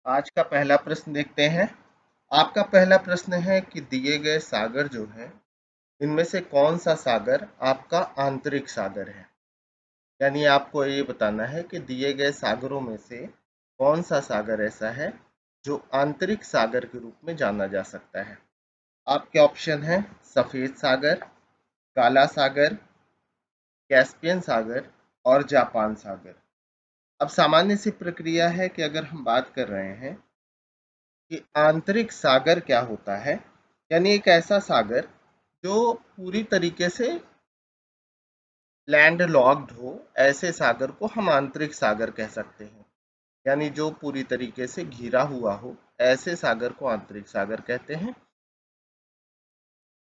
आज का पहला प्रश्न देखते हैं। आपका पहला प्रश्न है कि दिए गए सागर जो है, इनमें से कौन सा सागर आपका आंतरिक सागर है। यानी आपको ये बताना है कि दिए गए सागरों में से कौन सा सागर ऐसा है जो आंतरिक सागर के रूप में जाना जा सकता है। आपके ऑप्शन है सफेद सागर, काला सागर, कैस्पियन सागर और जापान सागर। अब सामान्य सी प्रक्रिया है कि अगर हम बात कर रहे हैं कि आंतरिक सागर क्या होता है, यानी एक ऐसा सागर जो पूरी तरीके से लैंड लॉक्ड हो, ऐसे सागर को हम आंतरिक सागर कह सकते हैं। यानी जो पूरी तरीके से घिरा हुआ हो, ऐसे सागर को आंतरिक सागर कहते हैं।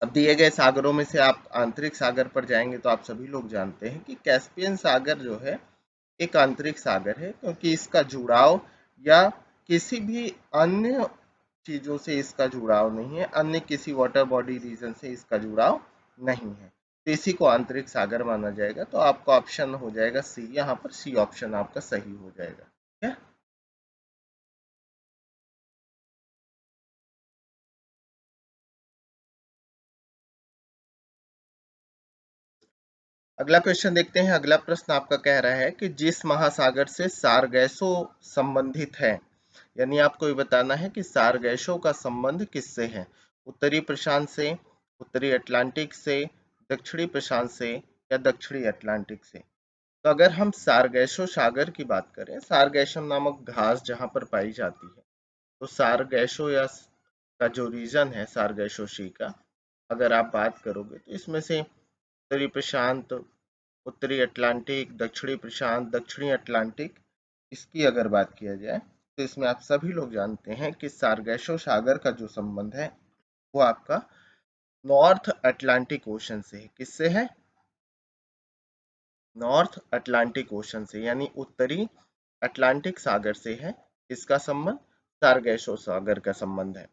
अब दिए गए सागरों में से आप आंतरिक सागर पर जाएंगे तो आप सभी लोग जानते हैं कि कैस्पियन सागर जो है एक आंतरिक सागर है, क्योंकि इसका जुड़ाव या किसी भी अन्य चीजों से इसका जुड़ाव नहीं है, अन्य किसी वाटर बॉडी रीजन से इसका जुड़ाव नहीं है, तो इसी को आंतरिक सागर माना जाएगा। तो आपका ऑप्शन हो जाएगा सी, यहाँ पर सी ऑप्शन आपका सही हो जाएगा। ठीक है। अगला क्वेश्चन देखते हैं। अगला प्रश्न आपका कह रहा है कि जिस महासागर से सारगैसो संबंधित है, यानी आपको ये बताना है कि सारगैसों का संबंध किससे है। उत्तरी प्रशांत से, उत्तरी अटलांटिक से, दक्षिणी प्रशांत से या दक्षिणी अटलांटिक से। तो अगर हम सारगैसो सागर की बात करें, सारगैसम नामक घास जहां पर पाई जाती है, तो सारगैसो या का जो रीजन है सारगैसो सी का, अगर आप बात करोगे तो इसमें से उत्तरी प्रशांत, उत्तरी अटलांटिक, दक्षिणी प्रशांत, दक्षिणी अटलांटिक, इसकी अगर बात किया जाए तो इसमें आप सभी लोग जानते हैं कि सारगैसो सागर का जो संबंध है वो आपका नॉर्थ अटलांटिक ओशन से है। किससे है? नॉर्थ अटलांटिक ओशन से, यानी उत्तरी अटलांटिक सागर से है। इसका संबंध सारगैसो सागर का संबंध है।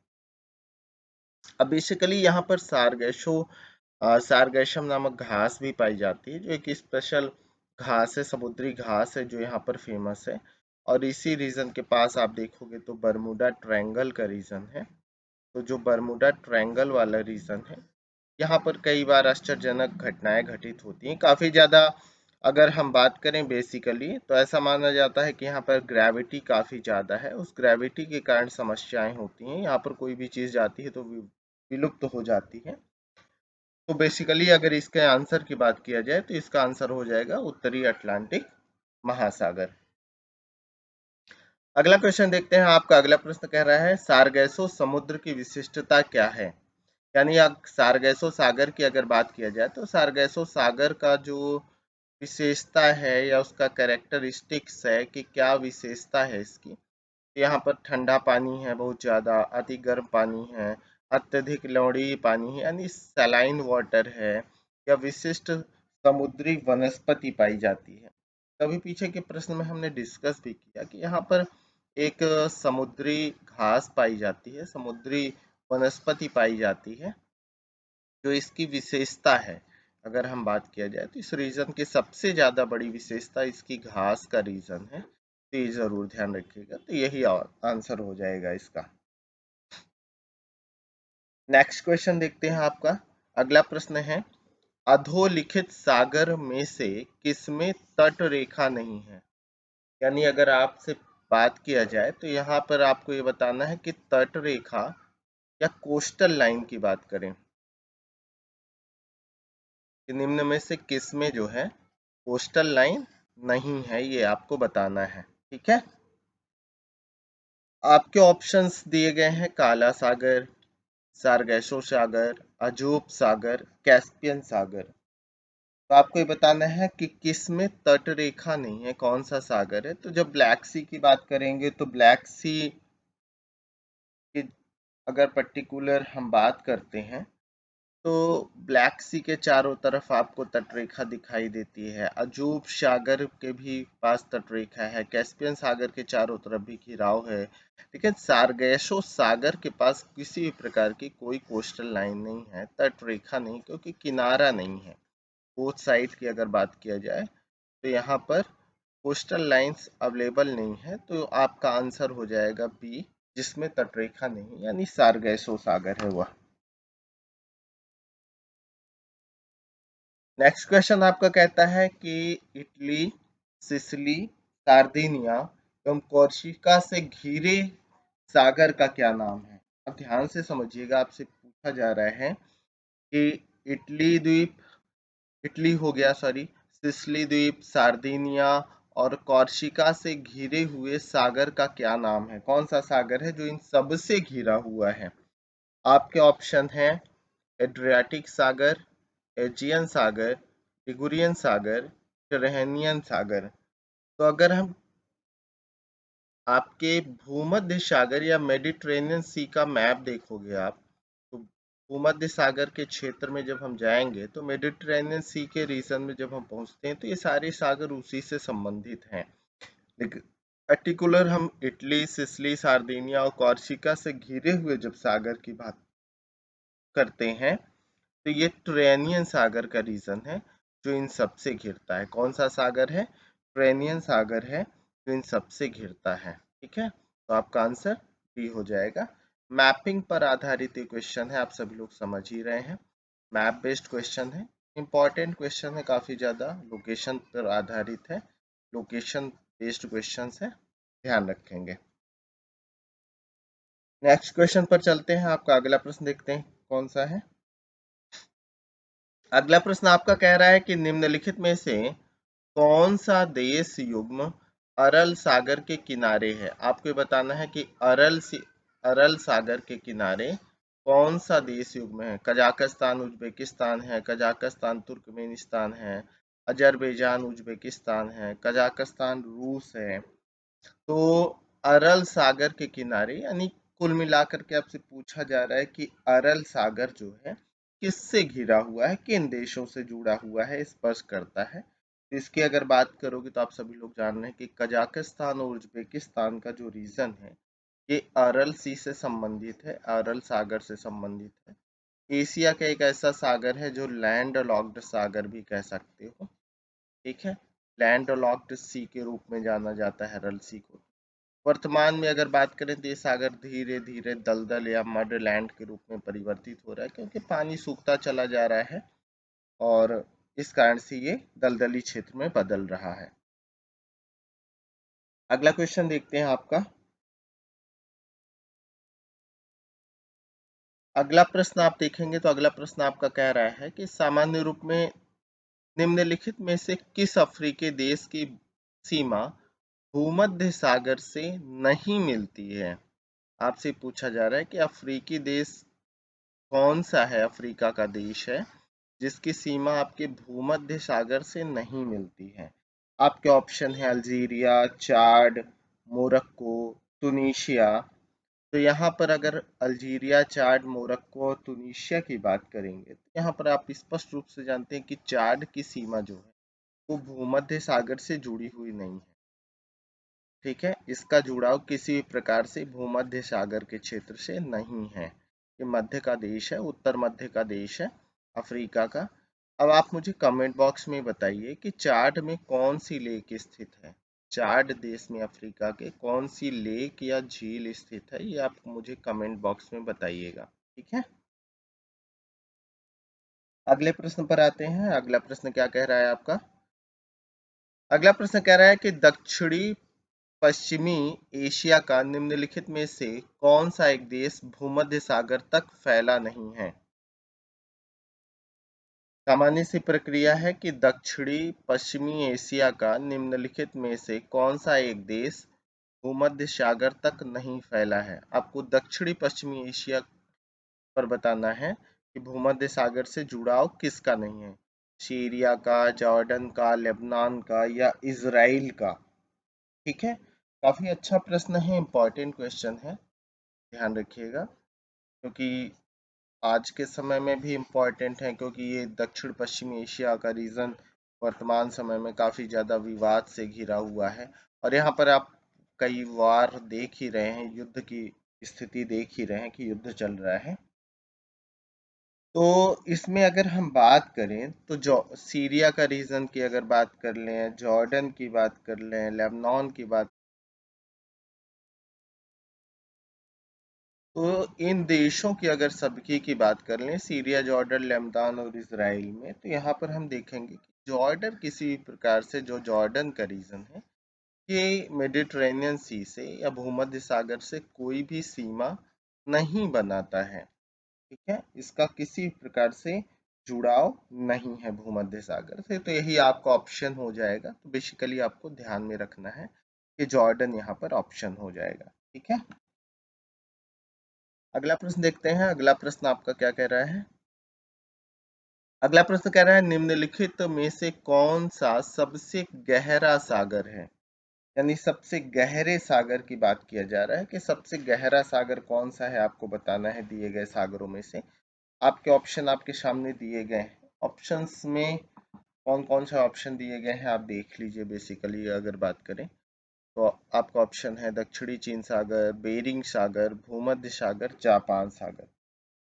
अब बेसिकली यहाँ पर सारगैसम नामक घास भी पाई जाती है, जो एक स्पेशल घास है, समुद्री घास है जो यहाँ पर फेमस है। और इसी रीजन के पास आप देखोगे तो बरमूडा ट्रायंगल का रीजन है। तो जो बरमूडा ट्रायंगल वाला रीजन है, यहाँ पर कई बार आश्चर्यजनक घटनाएं घटित होती हैं, काफी ज्यादा। अगर हम बात करें बेसिकली तो ऐसा माना जाता है कि यहाँ पर ग्रेविटी काफी ज्यादा है, उस ग्रेविटी के कारण समस्याएं होती हैं, यहाँ पर कोई भी चीज जाती है तो विलुप्त हो जाती है। तो बेसिकली अगर इसके आंसर की बात किया जाए तो इसका आंसर हो जाएगा उत्तरी अटलांटिक महासागर। अगला क्वेश्चन देखते हैं। आपका अगला प्रश्न कह रहा है सारगैसो समुद्र की विशिष्टता क्या है। यानी सारगैसो सागर की अगर बात किया जाए तो सारगैसो सागर का जो विशेषता है या उसका कैरेक्टरिस्टिक्स है कि क्या विशेषता है इसकी। यहाँ पर ठंडा पानी है, बहुत ज़्यादा अति गर्म पानी है, अत्यधिक लवणीय पानी है यानी सलाइन वाटर है, या विशिष्ट समुद्री वनस्पति पाई जाती है। कभी पीछे के प्रश्न में हमने डिस्कस भी किया कि यहाँ पर एक समुद्री घास पाई जाती है, समुद्री वनस्पति पाई जाती है, जो इसकी विशेषता है। अगर हम बात किया जाए तो इस रीजन की सबसे ज्यादा बड़ी विशेषता इसकी घास का रीजन है, तो ये जरूर ध्यान रखिएगा। तो यही आंसर हो जाएगा इसका। नेक्स्ट क्वेश्चन देखते हैं। आपका अगला प्रश्न है अधोलिखित सागर में से किसमें तट रेखा नहीं है। यानी अगर आपसे बात किया जाए तो यहाँ पर आपको ये बताना है कि तट रेखा या कोस्टल लाइन की बात करें कि निम्न में से किस में जो है कोस्टल लाइन नहीं है, ये आपको बताना है। ठीक है। आपके ऑप्शंस दिए गए हैं काला सागर, सारगैसो सागर, अजूब सागर, कैस्पियन सागर। तो आपको ये बताना है कि किस में तट रेखा नहीं है, कौन सा सागर है। तो जब ब्लैक सी की बात करेंगे तो ब्लैक सी की अगर पर्टिकुलर हम बात करते हैं तो ब्लैक सी के चारों तरफ आपको तटरेखा दिखाई देती है। अजूब सागर के भी पास तटरेखा है, कैस्पियन सागर के चारों तरफ भी घिराव है, लेकिन सारगैसो सागर के पास किसी भी प्रकार की कोई कोस्टल लाइन नहीं है, तटरेखा नहीं, क्योंकि किनारा नहीं है। बोथ साइड की अगर बात किया जाए तो यहाँ पर कोस्टल लाइंस अवेलेबल नहीं है, तो आपका आंसर हो जाएगा बी, जिसमें तटरेखा नहीं यानी सारगैसो सागर है वह। नेक्स्ट क्वेश्चन आपका कहता है कि इटली, सिसिली, सार्दिनिया एवं कोर्सिका से घिरे सागर का क्या नाम है। अब ध्यान से समझिएगा, आपसे पूछा जा रहा है कि इटली द्वीप, इटली हो गया सॉरी, सिसिली द्वीप, सार्दिनिया और कॉर्सिका से घिरे हुए सागर का क्या नाम है। कौन सा सागर है जो इन सब से घिरा हुआ है। आपके ऑप्शन है एड्रियाटिक सागर, एजियन सागर, लिगुरियन सागर, टेरेनियन सागर। तो अगर हम आपके भूमध्य सागर या मेडिटेरेनियन सी का मैप देखोगे आप, तो भूमध्य सागर के क्षेत्र में जब हम जाएंगे तो मेडिटेरेनियन सी के रीजन में जब हम पहुंचते हैं तो ये सारे सागर उसी से संबंधित हैं। लेकिन पर्टिकुलर हम इटली, सिसिली, सार्दिनिया और कॉर्सिका से घिरे हुए जब सागर की बात करते हैं तो ये ट्रेनियन सागर का रीजन है जो इन सब से घिरता है। कौन सा सागर है? ट्रेनियन सागर है जो इन सब से घिरता है। ठीक है, तो आपका आंसर बी हो जाएगा। मैपिंग पर आधारित ये क्वेश्चन है, आप सभी लोग समझ ही रहे हैं। मैप बेस्ड क्वेश्चन है, इंपॉर्टेंट क्वेश्चन है, काफी ज्यादा लोकेशन पर आधारित है, लोकेशन बेस्ड क्वेश्चन है, ध्यान रखेंगे। नेक्स्ट क्वेश्चन पर चलते हैं, आपका अगला प्रश्न देखते हैं कौन सा है। अगला प्रश्न आपका कह रहा है कि निम्नलिखित में से कौन सा देश युग्म अरल सागर के किनारे है। आपको बताना है कि अरल सागर के किनारे कौन सा देश युग्म है। कजाकिस्तान उज्बेकिस्तान है, कजाकिस्तान तुर्कमेनिस्तान है, अजरबैजान उज्बेकिस्तान है, कजाकिस्तान रूस है। तो अरल सागर के किनारे यानी कुल मिलाकर के आपसे पूछा जा रहा है कि अरल सागर जो है किससे घिरा हुआ है, किन देशों से जुड़ा हुआ है, स्पर्श करता है। तो इसकी अगर बात करोगे तो आप सभी लोग जान रहे हैं कि कजाकिस्तान और उज्बेकिस्तान का जो रीजन है ये अरल सी से संबंधित है, अरल सागर से संबंधित है। एशिया का एक ऐसा सागर है जो लैंड लॉक्ड सागर भी कह सकते हो। ठीक है, लैंड लॉक्ड सी के रूप में जाना जाता है अरल सी को। वर्तमान में अगर बात करें तो ये सागर धीरे धीरे दलदल या मड लैंड के रूप में परिवर्तित हो रहा है, क्योंकि पानी सूखता चला जा रहा है और इस कारण से ये दलदली क्षेत्र में बदल रहा है। अगला क्वेश्चन देखते हैं आपका। अगला प्रश्न आप देखेंगे तो अगला प्रश्न आपका कह रहा है कि सामान्य रूप में निम्नलिखित में से किस अफ्रीकी देश की सीमा भूमध्य सागर से नहीं मिलती है। आपसे पूछा जा रहा है कि अफ्रीकी देश कौन सा है, अफ्रीका का देश है जिसकी सीमा आपके भूमध्य सागर से नहीं मिलती है। आपके ऑप्शन है अल्जीरिया, चाड, मोरक्को, तुनीशिया। तो यहाँ पर अगर अल्जीरिया, चाड, मोरक्को और तुनीशिया की बात करेंगे तो यहाँ पर आप स्पष्ट रूप से जानते हैं कि चाड की सीमा जो है वो भूमध्य सागर से जुड़ी हुई नहीं है। ठीक है, इसका जुड़ाव किसी भी प्रकार से भूमध्य सागर के क्षेत्र से नहीं है। ये मध्य का देश है, उत्तर मध्य का देश है अफ्रीका का। अब आप मुझे कमेंट बॉक्स में बताइए कि चाड में कौन सी लेक स्थित है। चाड देश में अफ्रीका के कौन सी लेक या झील स्थित है, ये आप मुझे कमेंट बॉक्स में बताइएगा। ठीक है, अगले प्रश्न पर आते हैं। अगला प्रश्न क्या कह रहा है आपका। अगला प्रश्न कह रहा है कि दक्षिणी पश्चिमी एशिया का निम्नलिखित में से कौन सा एक देश भूमध्य सागर तक फैला नहीं है। सामान्य सी प्रक्रिया है कि दक्षिणी पश्चिमी एशिया का निम्नलिखित में से कौन सा एक देश भूमध्य सागर तक नहीं फैला है। आपको दक्षिणी पश्चिमी एशिया पर बताना है कि भूमध्य सागर से जुड़ाव किसका नहीं है। सीरिया का, जॉर्डन का, लेबनान का या इजराइल का। ठीक है, काफी अच्छा प्रश्न है, इंपॉर्टेंट क्वेश्चन है, ध्यान रखिएगा, क्योंकि आज के समय में भी इम्पोर्टेंट है, क्योंकि ये दक्षिण पश्चिमी एशिया का रीजन वर्तमान समय में काफी ज्यादा विवाद से घिरा हुआ है। और यहाँ पर आप कई बार देख ही रहे हैं, युद्ध की स्थिति देख ही रहे हैं कि युद्ध चल रहा है। तो इसमें अगर हम बात करें तो जो सीरिया का रीजन की अगर बात कर लें, जॉर्डन की बात कर लें, लेबनान की बात, तो इन देशों की अगर सबकी की बात कर लें, सीरिया, जॉर्डन, लेबनान और इसराइल में, तो यहाँ पर हम देखेंगे कि जॉर्डन किसी भी प्रकार से, जो जॉर्डन का रीजन है, ये मेडिटरेनियन सी से या भूमध्य सागर से कोई भी सीमा नहीं बनाता है। ठीक है, इसका किसी प्रकार से जुड़ाव नहीं है भूमध्य सागर से, तो यही आपका ऑप्शन हो जाएगा। तो बेसिकली आपको ध्यान में रखना है कि जॉर्डन यहाँ पर ऑप्शन हो जाएगा। ठीक है, अगला प्रश्न देखते हैं। अगला प्रश्न आपका क्या कह रहा है? अगला प्रश्न कह रहा है निम्नलिखित में से कौन सा सबसे गहरा सागर है? यानी सबसे गहरे सागर की बात किया जा रहा है कि सबसे गहरा सागर कौन सा है, आपको बताना है दिए गए सागरों में से। आपके ऑप्शन आपके सामने दिए गए हैं। ऑप्शंस में कौन कौन सा ऑप्शन दिए गए हैं आप देख लीजिए। बेसिकली अगर बात करें तो आपका ऑप्शन है दक्षिणी चीन सागर, बेरिंग सागर, भूमध्य सागर, जापान सागर।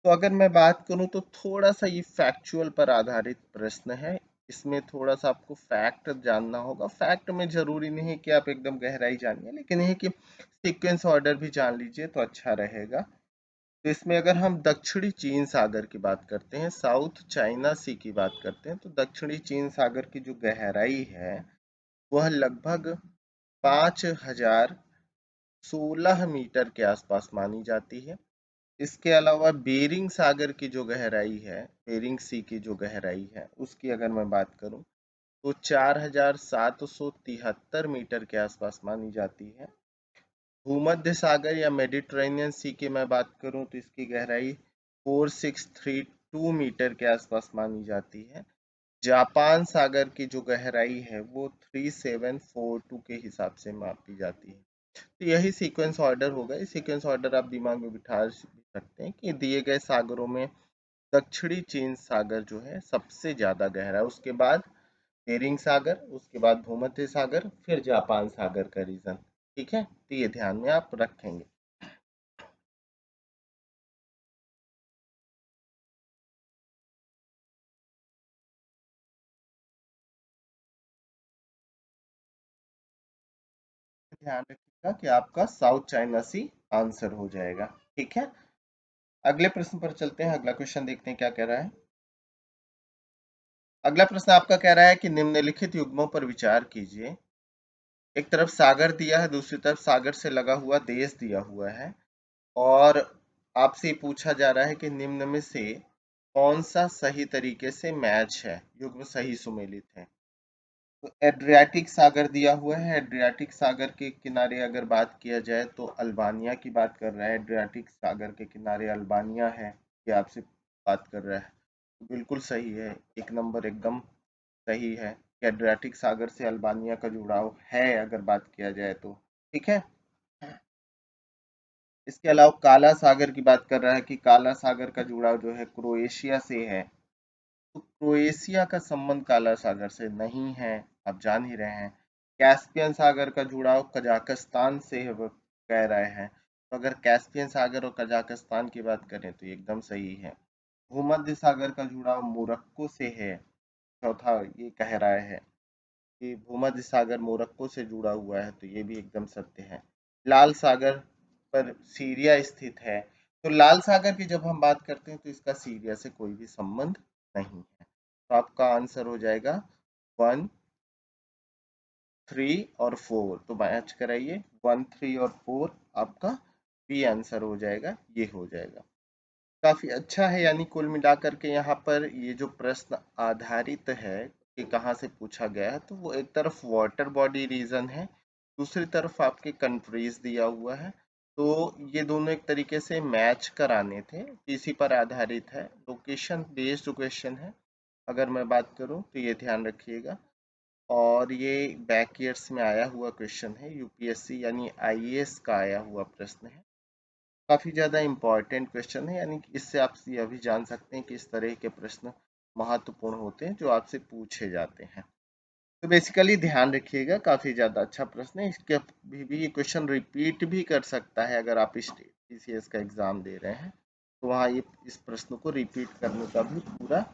तो अगर मैं बात करूं तो थोड़ा सा ये फैक्चुअल पर आधारित प्रश्न है। इसमें थोड़ा सा आपको फैक्ट जानना होगा। फैक्ट में जरूरी नहीं है कि आप एकदम गहराई जानिए, लेकिन यह कि सीक्वेंस ऑर्डर भी जान लीजिए तो अच्छा रहेगा। तो इसमें अगर हम दक्षिणी चीन सागर की बात करते हैं, साउथ चाइना सी की बात करते हैं, तो दक्षिणी चीन सागर की जो गहराई है वह लगभग 5016 मीटर के आसपास मानी जाती है। इसके अलावा बेरिंग सागर की जो गहराई है, बेरिंग सी की जो गहराई है, उसकी अगर मैं बात करूं तो 4773 मीटर के आसपास मानी जाती है। भूमध्य सागर या मेडिटेरेनियन सी की मैं बात करूं तो इसकी गहराई 4632 मीटर के आसपास मानी जाती है। जापान सागर की जो गहराई है वो 3742 के हिसाब से मापी जाती है। तो यही सीक्वेंस ऑर्डर होगा। इस सीक्वेंस ऑर्डर आप दिमाग में बिठा सकते हैं कि दिए गए सागरों में दक्षिणी चीन सागर जो है सबसे ज्यादा गहरा है, उसके बाद बेरिंग सागर, उसके बाद भूमध्य सागर, फिर जापान सागर का रीजन। ठीक है, तो ये ध्यान में आप रखेंगे। ध्यान रखिएगा कि आपका साउथ चाइना सी आंसर हो जाएगा। ठीक है, अगले प्रश्न पर चलते हैं। अगला क्वेश्चन देखते हैं क्या कह रहा है। अगला प्रश्न आपका कह रहा है कि निम्नलिखित युग्मों पर विचार कीजिए। एक तरफ सागर दिया है, दूसरी तरफ सागर से लगा हुआ देश दिया हुआ है, और आपसे पूछा जा रहा है कि निम्न में से कौन सा सही तरीके से मैच है, युग्म सही सुमेलित है। तो एड्रियाटिक सागर दिया हुआ है। एड्रियाटिक सागर के किनारे अगर बात किया जाए तो अल्बानिया की बात कर रहा है। एड्रियाटिक सागर के किनारे अल्बानिया है, ये आपसे बात कर रहा है। तो बिल्कुल सही है, एक नंबर एकदम सही है कि एड्रियाटिक सागर से अल्बानिया का जुड़ाव है अगर बात किया जाए तो। ठीक है, इसके अलावा काला सागर की बात कर रहा है कि काला सागर का जुड़ाव जो है क्रोएशिया से है। तो क्रोएशिया का संबंध काला सागर से नहीं है, आप जान ही रहे हैं। कैस्पियन सागर का जुड़ाव कजाकिस्तान से है, वो कह रहे हैं। तो अगर कैस्पियन सागर और कजाकिस्तान की बात करें तो एकदम सही है। भूमध्य सागर का जुड़ाव मोरक्को से है, चौथा ये कह रहा है कि भूमध्य सागर मोरक्को से जुड़ा हुआ है, तो ये भी एकदम सत्य है। लाल सागर पर सीरिया स्थित है। तो लाल सागर की जब हम बात करते हैं तो इसका सीरिया से कोई भी संबंध नहीं है। तो आपका आंसर हो जाएगा 1, 3 और 4। तो मैच कराइए, 1, 3 और 4 आपका बी आंसर हो जाएगा, ये हो जाएगा। काफी अच्छा है। यानी कुल मिलाकर के यहाँ पर ये जो प्रश्न आधारित है कि कहाँ से पूछा गया है, तो वो एक तरफ वाटर बॉडी रीजन है, दूसरी तरफ आपके कंट्रीज दिया हुआ है। तो ये दोनों एक तरीके से मैच कराने थे, इसी पर आधारित है, लोकेशन बेस्ड क्वेश्चन है। अगर मैं बात करूं तो ये ध्यान रखिएगा। और ये बैक ईयर्स में आया हुआ क्वेश्चन है, यूपीएससी यानी आईएएस का आया हुआ प्रश्न है। काफी ज्यादा इंपॉर्टेंट क्वेश्चन है, यानी कि इससे आप यह भी जान सकते हैं कि इस तरह के प्रश्न महत्वपूर्ण होते हैं जो आपसे पूछे जाते हैं। तो बेसिकली ध्यान रखिएगा, काफी ज्यादा अच्छा प्रश्न है। इसके भी ये क्वेश्चन रिपीट भी कर सकता है अगर आप इस टीसीएस का एग्जाम दे रहे हैं। तो वहाँ ये इस प्रश्न को रिपीट करने का भी पूरा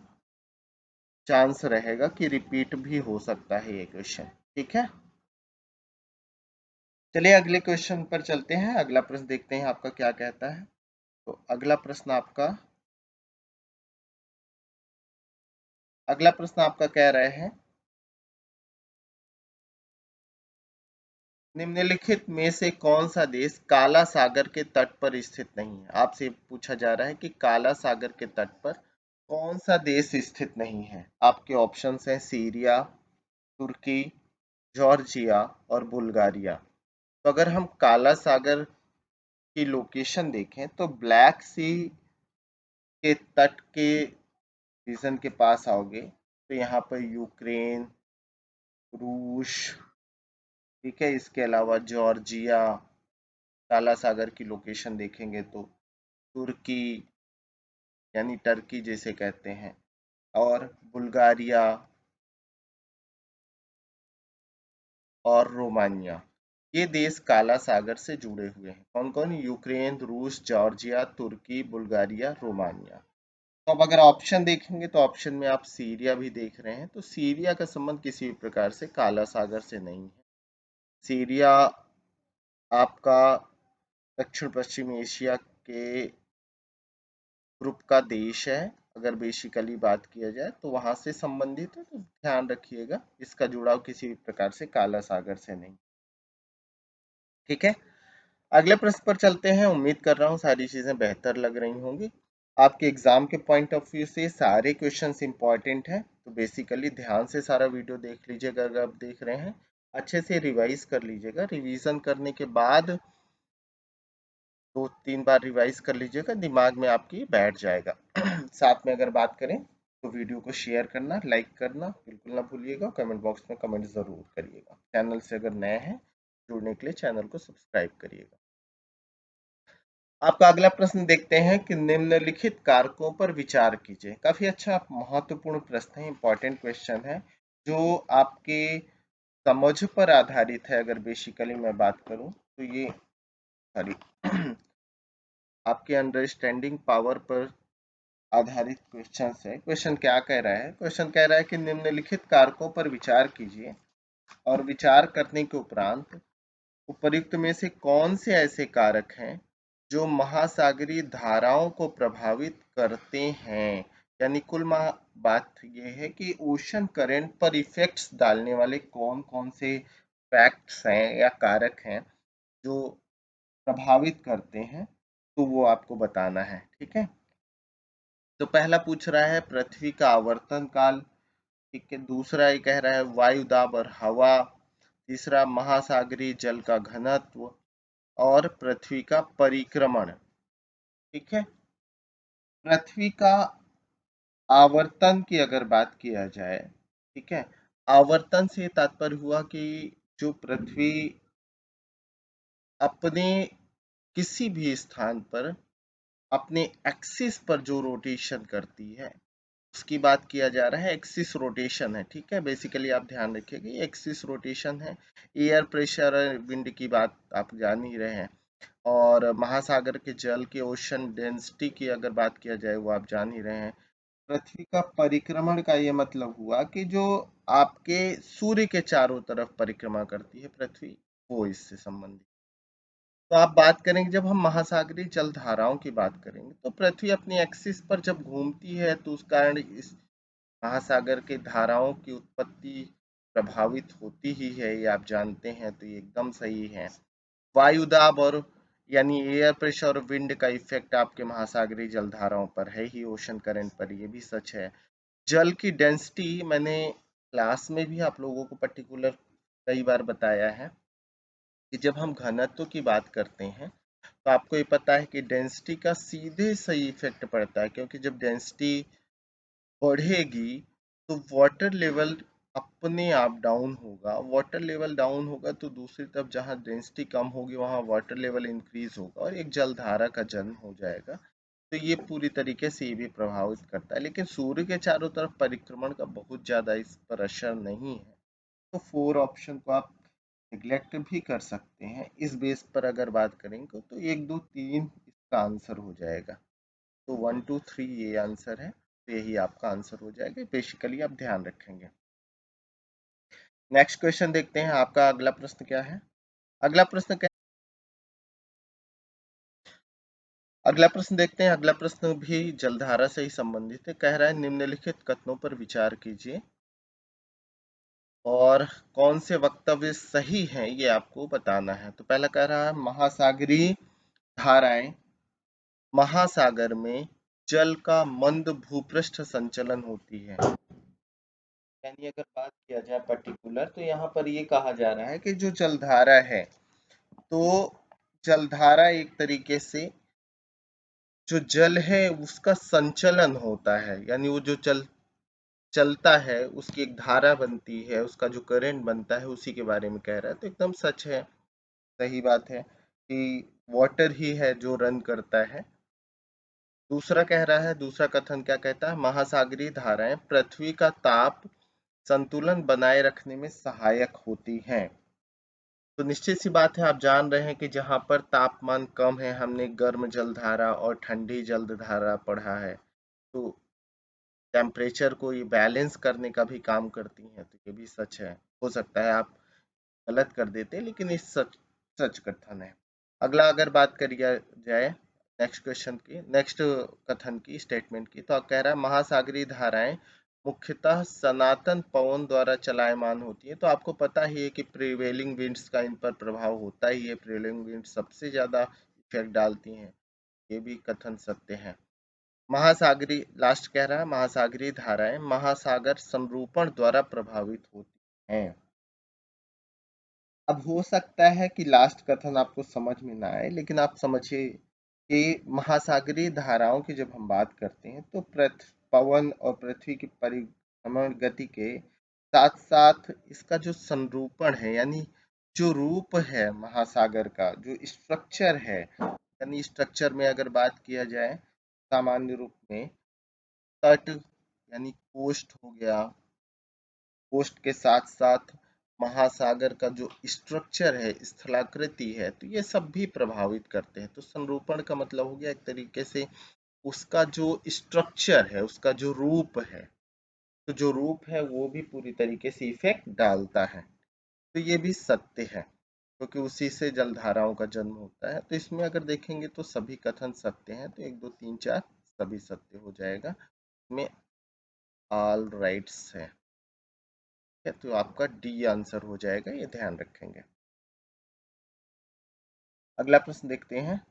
चांस रहेगा कि रिपीट भी हो सकता है ये क्वेश्चन। ठीक है, चलिए अगले क्वेश्चन पर चलते हैं। अगला प्रश्न देखते हैं आपका क्या कहता है। तो अगला प्रश्न आपका कह रहे हैं, निम्नलिखित में से कौन सा देश काला सागर के तट पर स्थित नहीं है। आपसे पूछा जा रहा है कि काला सागर के तट पर कौन सा देश स्थित नहीं है। आपके ऑप्शंस हैं सीरिया, तुर्की, जॉर्जिया और बुल्गारिया। तो अगर हम काला सागर की लोकेशन देखें तो ब्लैक सी के तट के रीजन के पास आओगे तो यहाँ पर यूक्रेन, रूस, ठीक है, इसके अलावा जॉर्जिया, काला सागर की लोकेशन देखेंगे तो तुर्की यानी टर्की जिसे कहते हैं, और बुल्गारिया और रोमानिया, ये देश काला सागर से जुड़े हुए हैं। कौन कौन? यूक्रेन, रूस, जॉर्जिया, तुर्की, बुल्गारिया, रोमानिया। तो अब अगर ऑप्शन देखेंगे तो ऑप्शन में आप सीरिया भी देख रहे हैं, तो सीरिया का संबंध किसी भी प्रकार से काला सागर से नहीं है। सीरिया आपका दक्षिण पश्चिम एशिया के ग्रुप का देश है। अगर बेसिकली बात किया जाए तो वहां से संबंधित है, तो ध्यान रखिएगा इसका जुड़ाव किसी भी प्रकार से काला सागर से नहीं। ठीक है, अगले प्रश्न पर चलते हैं। उम्मीद कर रहा हूँ सारी चीजें बेहतर लग रही होंगी आपके एग्जाम के पॉइंट ऑफ व्यू से। सारे क्वेश्चंस इंपॉर्टेंट हैं, तो बेसिकली ध्यान से सारा वीडियो देख लीजिएगा। अगर आप देख रहे हैं अच्छे से रिवाइज कर लीजिएगा। रिवीजन करने के बाद 2-3 बार रिवाइज कर लीजिएगा, दिमाग में आपकी बैठ जाएगा। साथ में अगर बात करें तो वीडियो को शेयर करना, लाइक करना बिल्कुल ना भूलिएगा। कमेंट बॉक्स में कमेंट जरूर करिएगा। चैनल से अगर नए हैं जुड़ने के लिए चैनल को सब्सक्राइब करिएगा। आपका अगला प्रश्न देखते हैं कि निम्नलिखित कारकों पर विचार कीजिए। काफी अच्छा महत्वपूर्ण प्रश्न है, इंपॉर्टेंट क्वेश्चन है, जो आपके समझ पर आधारित है। अगर बेसिकली मैं बात करूं तो ये सॉरी आपके अंडरस्टैंडिंग पावर पर आधारित क्वेश्चन है। क्वेश्चन क्या कह रहा है? क्वेश्चन कह रहा है कि निम्नलिखित कारकों पर विचार कीजिए और विचार करने के उपरांत उपर्युक्त में से कौन से ऐसे कारक हैं जो महासागरीय धाराओं को प्रभावित करते हैं। यानी कुल बात यह है कि ओशन करंट पर इफेक्ट्स डालने वाले कौन कौन से फैक्ट्स हैं या कारक हैं जो प्रभावित करते हैं, तो वो आपको बताना है। ठीक है, तो पहला पूछ रहा है पृथ्वी का आवर्तन काल। ठीक है, दूसरा ये कह रहा है वायु दाब और हवा, तीसरा महासागरीय जल का घनत्व, और पृथ्वी का परिक्रमण। ठीक है, पृथ्वी का आवर्तन की अगर बात किया जाए, ठीक है, आवर्तन से तात्पर्य हुआ कि जो पृथ्वी अपने किसी भी स्थान पर अपने एक्सिस पर जो रोटेशन करती है उसकी बात किया जा रहा है। एक्सिस रोटेशन है, ठीक है, बेसिकली आप ध्यान रखिएगा ये एक्सिस रोटेशन है। एयर प्रेशर और विंड की बात आप जान ही रहे हैं, और महासागर के जल के ओशन डेंसिटी की अगर बात किया जाए वो आप जान ही रहे हैं। पृथ्वी का परिक्रमण का ये मतलब हुआ कि जो आपके सूर्य के चारों तरफ परिक्रमा करती है पृथ्वी, वो इससे संबंधित। तो आप बात करेंगे, जब हम महासागरीय जल धाराओं की बात करेंगे तो पृथ्वी अपनी एक्सिस पर जब घूमती है तो उस कारण इस महासागर के धाराओं की उत्पत्ति प्रभावित होती ही है, ये आप जानते हैं, तो ये एकदम सही है। वायु दाब और यानी एयर प्रेशर और विंड का इफेक्ट आपके महासागरीय जल धाराओं पर है ही, ओशन करंट पर, ये भी सच है। जल की डेंसिटी मैंने क्लास में भी आप लोगों को पर्टिकुलर कई बार बताया है कि जब हम घनत्व की बात करते हैं तो आपको ये पता है कि डेंसिटी का सीधे सही इफेक्ट पड़ता है, क्योंकि जब डेंसिटी बढ़ेगी तो वाटर लेवल अपने आप डाउन होगा। वाटर लेवल डाउन होगा तो दूसरी तरफ जहाँ डेंसिटी कम होगी वहाँ वाटर लेवल इंक्रीज होगा और एक जलधारा का जन्म हो जाएगा। तो ये पूरी तरीके से ये भी प्रभावित करता है, लेकिन सूर्य के चारों तरफ परिक्रमण का बहुत ज्यादा इस पर असर नहीं है। तो 4 ऑप्शन को आप निग्लेक्ट भी कर सकते हैं। इस बेस पर अगर बात करेंगे तो 1 2 3 इसका आंसर हो जाएगा। तो 1 2 3 ये आंसर है, तो यही आपका आंसर हो जाएगा। बेसिकली आप ध्यान रखेंगे। नेक्स्ट क्वेश्चन देखते हैं, आपका अगला प्रश्न क्या है। अगला प्रश्न क्या, अगला प्रश्न देखते हैं। अगला प्रश्न भी जलधारा से ही संबंधित है। कह रहा है निम्नलिखित कथनों पर विचार कीजिए और कौन से वक्तव्य सही हैं ये आपको बताना है। तो पहला कह रहा है महासागरीय धाराएं महासागर में जल का मंद भूपृष्ठ संचलन होती है। यानी अगर बात किया जाए पर्टिकुलर, तो यहाँ पर ये कहा जा रहा है कि जो जलधारा है, तो जलधारा एक तरीके से जो जल है उसका संचलन होता है, यानी वो जो चलता है, उसकी एक धारा बनती है, उसका जो करंट बनता है, उसी के बारे में कह रहा है। तो एकदम सच है, सही बात है कि वाटर ही है जो रन करता है। दूसरा कह रहा है, दूसरा कथन क्या कहता है, महासागरीय धाराएं पृथ्वी का ताप संतुलन बनाए रखने में सहायक होती हैं। तो निश्चित सी बात है, आप जान रहे हैं कि जहां पर तापमान कम है, हमने गर्म जलधारा और ठंडी जलधारा पढ़ा है, तो टेम्परेचर को ये बैलेंस करने का भी काम करती हैं। तो ये भी सच है। हो सकता है आप गलत कर देते, लेकिन ये सच सच कथन है। अगला अगर बात करी जाए नेक्स्ट क्वेश्चन की, नेक्स्ट कथन की, स्टेटमेंट की, तो कह रहा है महासागरीय धाराएं मुख्यतः सनातन पवन द्वारा चलायमान होती है। तो आपको पता ही है कि प्रिवेलिंग विंड्स का इन पर प्रभाव होता ही है। प्रिवेलिंग विंड सबसे ज्यादा इफेक्ट डालती हैं। ये भी कथन सत्य है। महासागरीय, लास्ट कह रहा है महासागरीय धाराएं महासागर समरूपण द्वारा प्रभावित होती हैं। अब हो सकता है कि लास्ट कथन आपको समझ में ना आए, लेकिन आप समझिए कि महासागरीय धाराओं की जब हम बात करते हैं, तो पृथ्वी, पवन और पृथ्वी की परिभ्रमण गति के साथ साथ इसका जो संरूपण है, यानी जो रूप है महासागर का, जो स्ट्रक्चर है, यानी स्ट्रक्चर में अगर बात किया जाए सामान्य रूप में, तट यानी कोस्ट हो गया, कोस्ट के साथ साथ महासागर का जो स्ट्रक्चर है, स्थलाकृति है, तो ये सब भी प्रभावित करते हैं। तो संरूपण का मतलब हो गया एक तरीके से उसका जो स्ट्रक्चर है, उसका जो रूप है, तो जो रूप है वो भी पूरी तरीके से इफेक्ट डालता है। तो ये भी सत्य है, क्योंकि उसी से जलधाराओं का जन्म होता है। तो इसमें अगर देखेंगे तो सभी कथन सत्य हैं। तो 1 2 3 4 सभी सत्य हो जाएगा। इसमें ऑल राइट्स है। ठीक है, तो आपका डी आंसर हो जाएगा, ये ध्यान रखेंगे। अगला प्रश्न देखते हैं।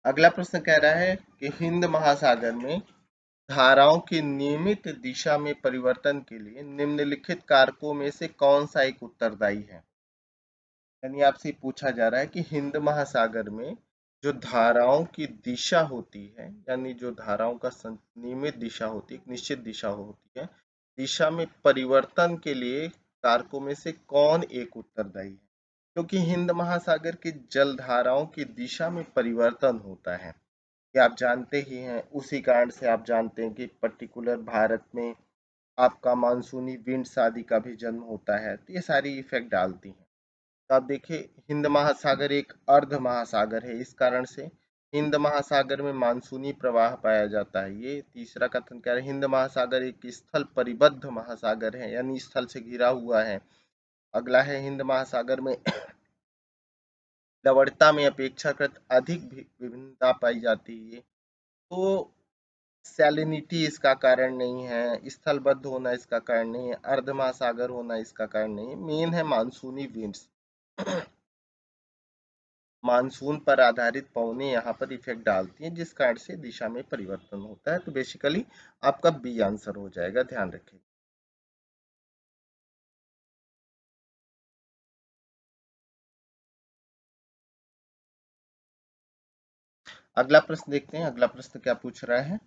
अगला प्रश्न कह रहा है कि हिंद महासागर में धाराओं की नियमित दिशा में परिवर्तन के लिए निम्नलिखित कारकों में से कौन सा एक उत्तरदायी है। यानी आपसे पूछा जा रहा है कि हिंद महासागर में जो धाराओं की दिशा होती है, यानी जो धाराओं का नियमित दिशा होती है, एक निश्चित दिशा होती है, दिशा में परिवर्तन के लिए कारकों में से कौन एक उत्तरदायी है। क्योंकि हिंद महासागर की जलधाराओं की दिशा में परिवर्तन होता है, ये आप जानते ही हैं। उसी कारण से आप जानते हैं कि पर्टिकुलर भारत में आपका मानसूनी विंड्स आदि का भी जन्म होता है। तो ये सारी इफेक्ट डालती हैं। तो आप देखिए, हिंद महासागर एक अर्ध महासागर है, इस कारण से हिंद महासागर में मानसूनी प्रवाह पाया जाता है। ये तीसरा कथन कह रहे हैं हिंद महासागर एक स्थल परिबद्ध महासागर है, यानी स्थल से घिरा हुआ है। अगला है हिंद महासागर में लवणता में अपेक्षाकृत अधिक विभिन्नता पाई जाती है। तो सैलिनिटी इसका कारण नहीं है, स्थलबद्ध होना इसका कारण नहीं है, अर्ध महासागर होना इसका कारण नहीं है। मेन है मानसूनी विंड्स। मानसून पर आधारित पवनें यहाँ पर इफेक्ट डालती हैं, जिस कारण से दिशा में परिवर्तन होता है। तो बेसिकली आपका बी आंसर हो जाएगा, ध्यान रखें। अगला प्रश्न देखते हैं, अगला प्रश्न क्या पूछ रहा है।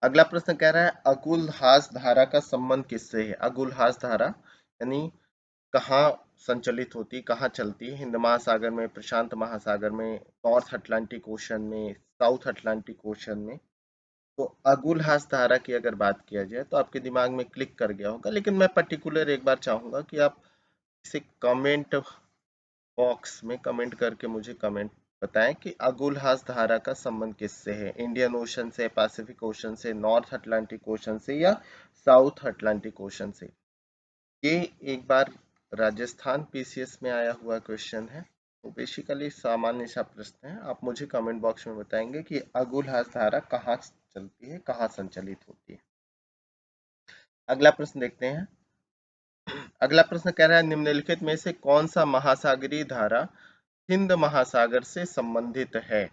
अगला प्रश्न कह रहा है अगुलहास धारा का संबंध किससे है। अगुलहास धारा यानी कहाँ संचलित होती है, कहाँ चलती है। हिंद महासागर में, प्रशांत महासागर में, नॉर्थ अटलांटिक ओशन में, साउथ अटलांटिक ओशन में। तो अगुलहास धारा की अगर बात किया जाए तो आपके दिमाग में क्लिक कर गया होगा, लेकिन मैं पर्टिकुलर एक बार चाहूंगा कि आप इसे कमेंट बॉक्स में कमेंट करके मुझे कमेंट बताएं कि अगुलहास धारा का संबंध किससे है, इंडियन ओशन से, पैसिफिक ओशन से, नॉर्थ अटलांटिक ओशन से या साउथ अटलांटिक ओशन से। ये एक बार राजस्थान पीसीएस में आया हुआ क्वेश्चन है, तो बेसिकली सामान्य सा प्रश्न है। आप मुझे कमेंट बॉक्स में बताएंगे कि अगुलहास धारा कहाँ चलती है, कहाँ संचालित होती है। अगला प्रश्न देखते हैं। अगला प्रश्न कह रहा है निम्नलिखित में से कौन सा महासागरीय धारा हिंद महासागर से संबंधित है।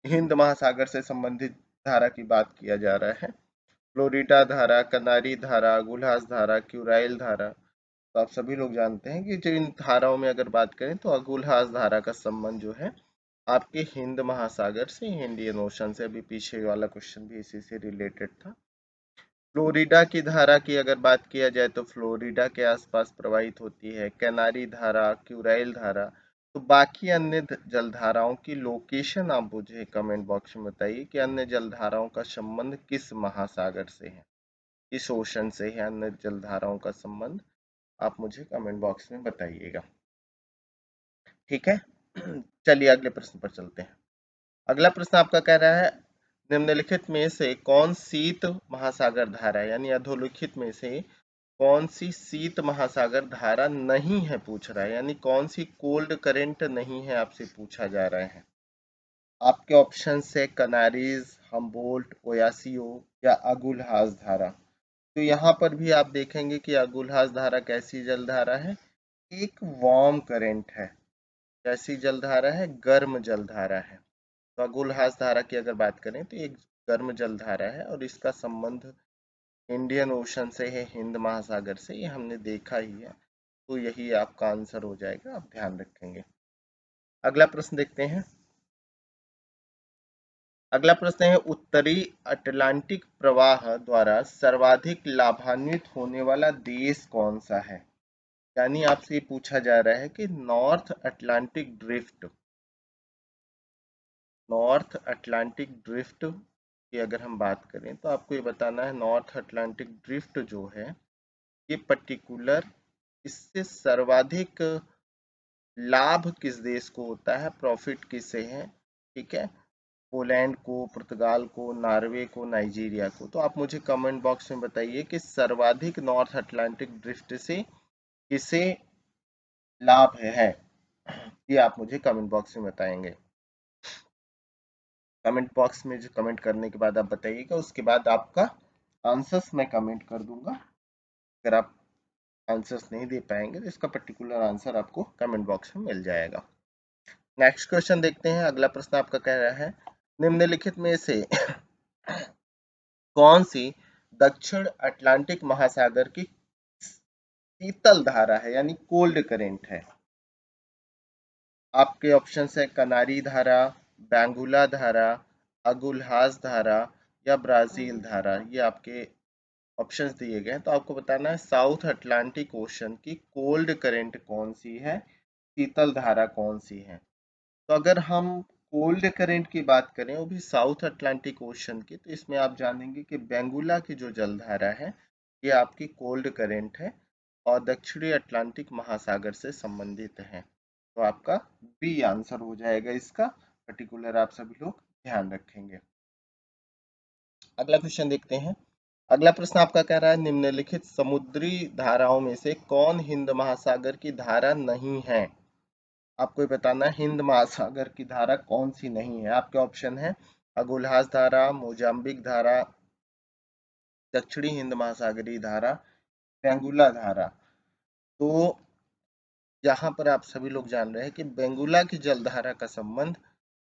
हिंद महासागर से संबंधित धारा की बात किया जा रहा है। फ्लोरिडा धारा, कनारी धारा, गुलहास धारा, क्यूराइल धारा। तो आप सभी लोग जानते हैं कि जो इन धाराओं में अगर बात करें तो अगुलहास धारा का संबंध जो है आपके हिंद महासागर से, इंडियन ओशन से। अभी पीछे वाला क्वेश्चन भी इसी से रिलेटेड था। फ्लोरिडा की धारा की अगर बात किया जाए तो फ्लोरिडा के आसपास प्रवाहित होती है। कैनारी धारा, क्यूराइल धारा। तो बाकी अन्य जलधाराओं की लोकेशन आप मुझे कमेंट बॉक्स में बताइए कि अन्य जलधाराओं का संबंध किस महासागर से है, किस ओशन से है अन्य जलधाराओं का संबंध, आप मुझे कमेंट बॉक्स में बताइएगा। ठीक है। चलिए अगले प्रश्न पर चलते हैं। अगला प्रश्न आपका कह रहा है निम्नलिखित में से कौन शीत महासागर धारा यानी अधोलिखित में से कौन सी शीत महासागर धारा नहीं है, पूछ रहा है, यानी कौन सी कोल्ड करंट नहीं है आपसे पूछा जा रहा है। आपके ऑप्शन है कनारीज, हम्बोल्ट, ओयासियो या अगुलहास धारा। तो यहाँ पर भी आप देखेंगे कि अगुलहास धारा कैसी जलधारा है, एक वार्म करंट है। कैसी जलधारा है, गर्म जलधारा है। तो अगुलहास धारा की अगर बात करें तो एक गर्म जलधारा है और इसका संबंध इंडियन ओशन से है, हिंद महासागर से, ये हमने देखा ही है। तो यही आपका आंसर हो जाएगा, आप ध्यान रखेंगे। अगला प्रश्न देखते हैं। अगला प्रश्न है उत्तरी अटलांटिक प्रवाह द्वारा सर्वाधिक लाभान्वित होने वाला देश कौन सा है। यानी आपसे पूछा जा रहा है कि नॉर्थ अटलांटिक ड्रिफ्ट की अगर हम बात करें तो आपको ये बताना है नॉर्थ अटलांटिक ड्रिफ्ट जो है ये पर्टिकुलर, इससे सर्वाधिक लाभ किस देश को होता है, प्रॉफिट किससे है। ठीक है, पोलैंड को, पुर्तगाल को, नॉर्वे को, नाइजीरिया को। तो आप मुझे कमेंट बॉक्स में बताइए कि सर्वाधिक नॉर्थ अटलांटिक ड्रिफ्ट से किसे लाभ है। ये आप मुझे कमेंट बॉक्स में बताएंगे। कमेंट बॉक्स में जो कमेंट करने के बाद आप बताइएगा, उसके बाद आपका आंसर्स मैं कमेंट कर दूंगा। अगर आप आंसर्स नहीं दे पाएंगे तो इसका पर्टिकुलर आंसर आपको कमेंट बॉक्स में मिल जाएगा। नेक्स्ट क्वेश्चन देखते हैं। अगला प्रश्न आपका कह रहा है निम्नलिखित में से कौन सी दक्षिण अटलांटिक महासागर की शीतल धारा है यानी कोल्ड करेंट है। आपके ऑप्शन है कनारी धारा, बैंगुला धारा, अगुलहास धारा या ब्राजील धारा। ये आपके ऑप्शंस दिए गए हैं। तो आपको बताना है साउथ अटलांटिक ओशन की कोल्ड करंट कौन सी है, शीतल धारा कौन सी है। तो अगर हम कोल्ड करंट की बात करें वो भी साउथ अटलांटिक ओशन की, तो इसमें आप जानेंगे कि बेंगुला की जो जलधारा है ये आपकी कोल्ड करंट है और दक्षिणी अटलांटिक महासागर से संबंधित है। तो आपका बी आंसर हो जाएगा इसका, पर्टिकुलर आप सभी लोग ध्यान रखेंगे। अगला क्वेश्चन देखते हैं। अगला प्रश्न आपका कह रहा है निम्नलिखित समुद्री धाराओं में से कौन हिंद महासागर की धारा नहीं है। आपको ये बताना है हिंद महासागर की धारा कौन सी नहीं है। आपके ऑप्शन है अगुलहास धारा, मोजाम्बिक धारा, दक्षिणी हिंद महासागरीय धारा, बेंगुला धारा। तो यहाँ पर आप सभी लोग जान रहे हैं कि बेंगुला की जलधारा का संबंध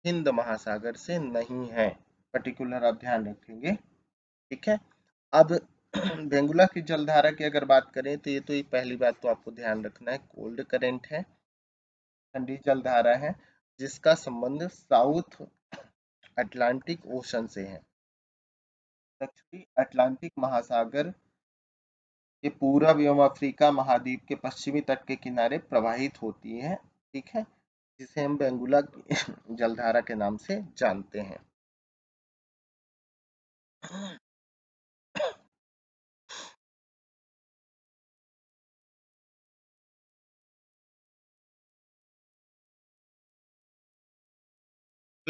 हिंद महासागर से नहीं है, पर्टिकुलर आप ध्यान रखेंगे। ठीक है, अब बेंगुला की जलधारा की अगर बात करें तो ये तो एक पहली बात तो आपको ध्यान रखना है कोल्ड करंट है, ठंडी जलधारा है जिसका संबंध साउथ अटलांटिक ओशन से है। दक्षिणी अटलांटिक महासागर ये पूरब एवं अफ्रीका महाद्वीप के पश्चिमी तट के किनारे प्रवाहित होती है। ठीक है, जिसे हम बेंगुला की जलधारा के नाम से जानते हैं। अगला